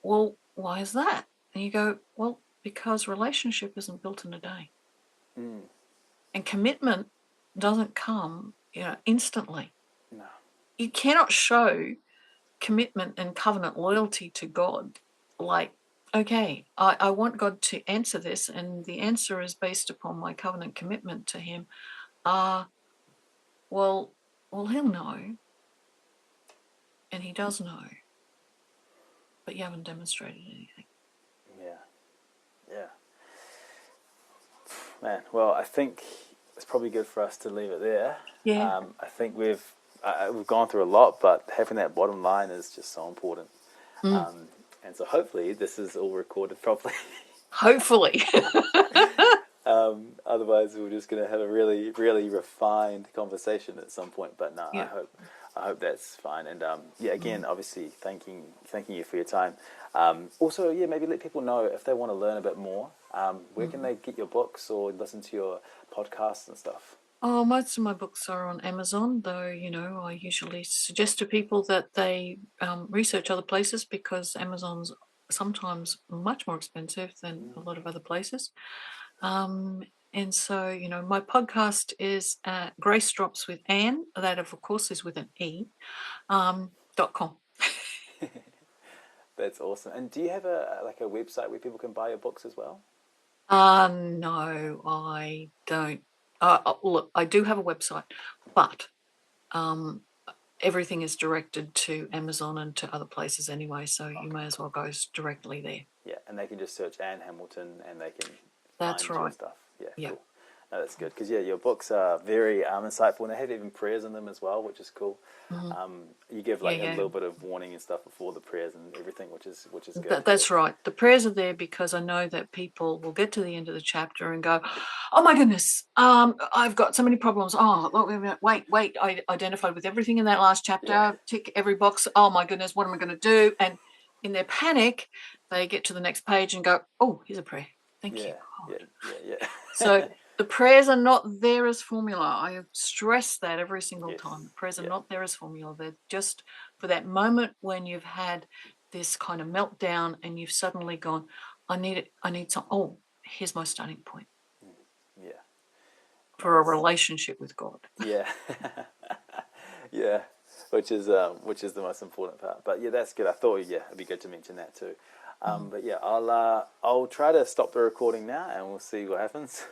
well, why is that? And you go, well, because relationship isn't built in a day. Mm. And commitment doesn't come, you know, instantly. No. You cannot show commitment and covenant loyalty to God like, okay, I want God to answer this, and the answer is based upon my covenant commitment to him. Well, he'll know, and he does know, but you haven't demonstrated anything. Yeah. Yeah. Man, well, I think it's probably good for us to leave it there. Yeah. I think we've gone through a lot, but having that bottom line is just so important. And so hopefully this is all recorded properly. Hopefully. Otherwise, we're just going to have a really, really refined conversation at some point. But no, Yeah. I hope that's fine. And yeah, again, obviously, thanking you for your time. Also, yeah, maybe let people know if they want to learn a bit more. Where can they get your books or listen to your podcasts and stuff? Oh, most of my books are on Amazon, though, you know, I usually suggest to people that they research other places because Amazon's sometimes much more expensive than a lot of other places. And so, you know, my podcast is Grace Drops with Anne, that of course is with an E, .com. That's awesome. And do you have a website where people can buy your books as well? No, I don't. Look, I do have a website, but everything is directed to Amazon and to other places anyway, so you may as well go directly there. Yeah, and they can just search Anne Hamilton and they can That's find your right. stuff. Yeah, Yeah. cool. No, that's good because yeah, your books are very insightful and they have even prayers in them as well, which is cool. You give like a little bit of warning and stuff before the prayers and everything, which is good. That's right. The prayers are there because I know that people will get to the end of the chapter and go, "Oh my goodness, I've got so many problems. Oh, wait, I identified with everything in that last chapter. Yeah. Tick every box. Oh my goodness, what am I going to do?" And in their panic, they get to the next page and go, "Oh, here's a prayer. Thank you, God." Yeah. So the prayers are not there as formula. I stress that every single time. The prayers are not there as formula. They're just for that moment when you've had this kind of meltdown and you've suddenly gone, I need some. Oh, here's my starting point Yeah. for a relationship with God. Yeah. Yeah. Which is the most important part. But yeah, that's good. I thought it'd be good to mention that too. But yeah, I'll try to stop the recording now and we'll see what happens.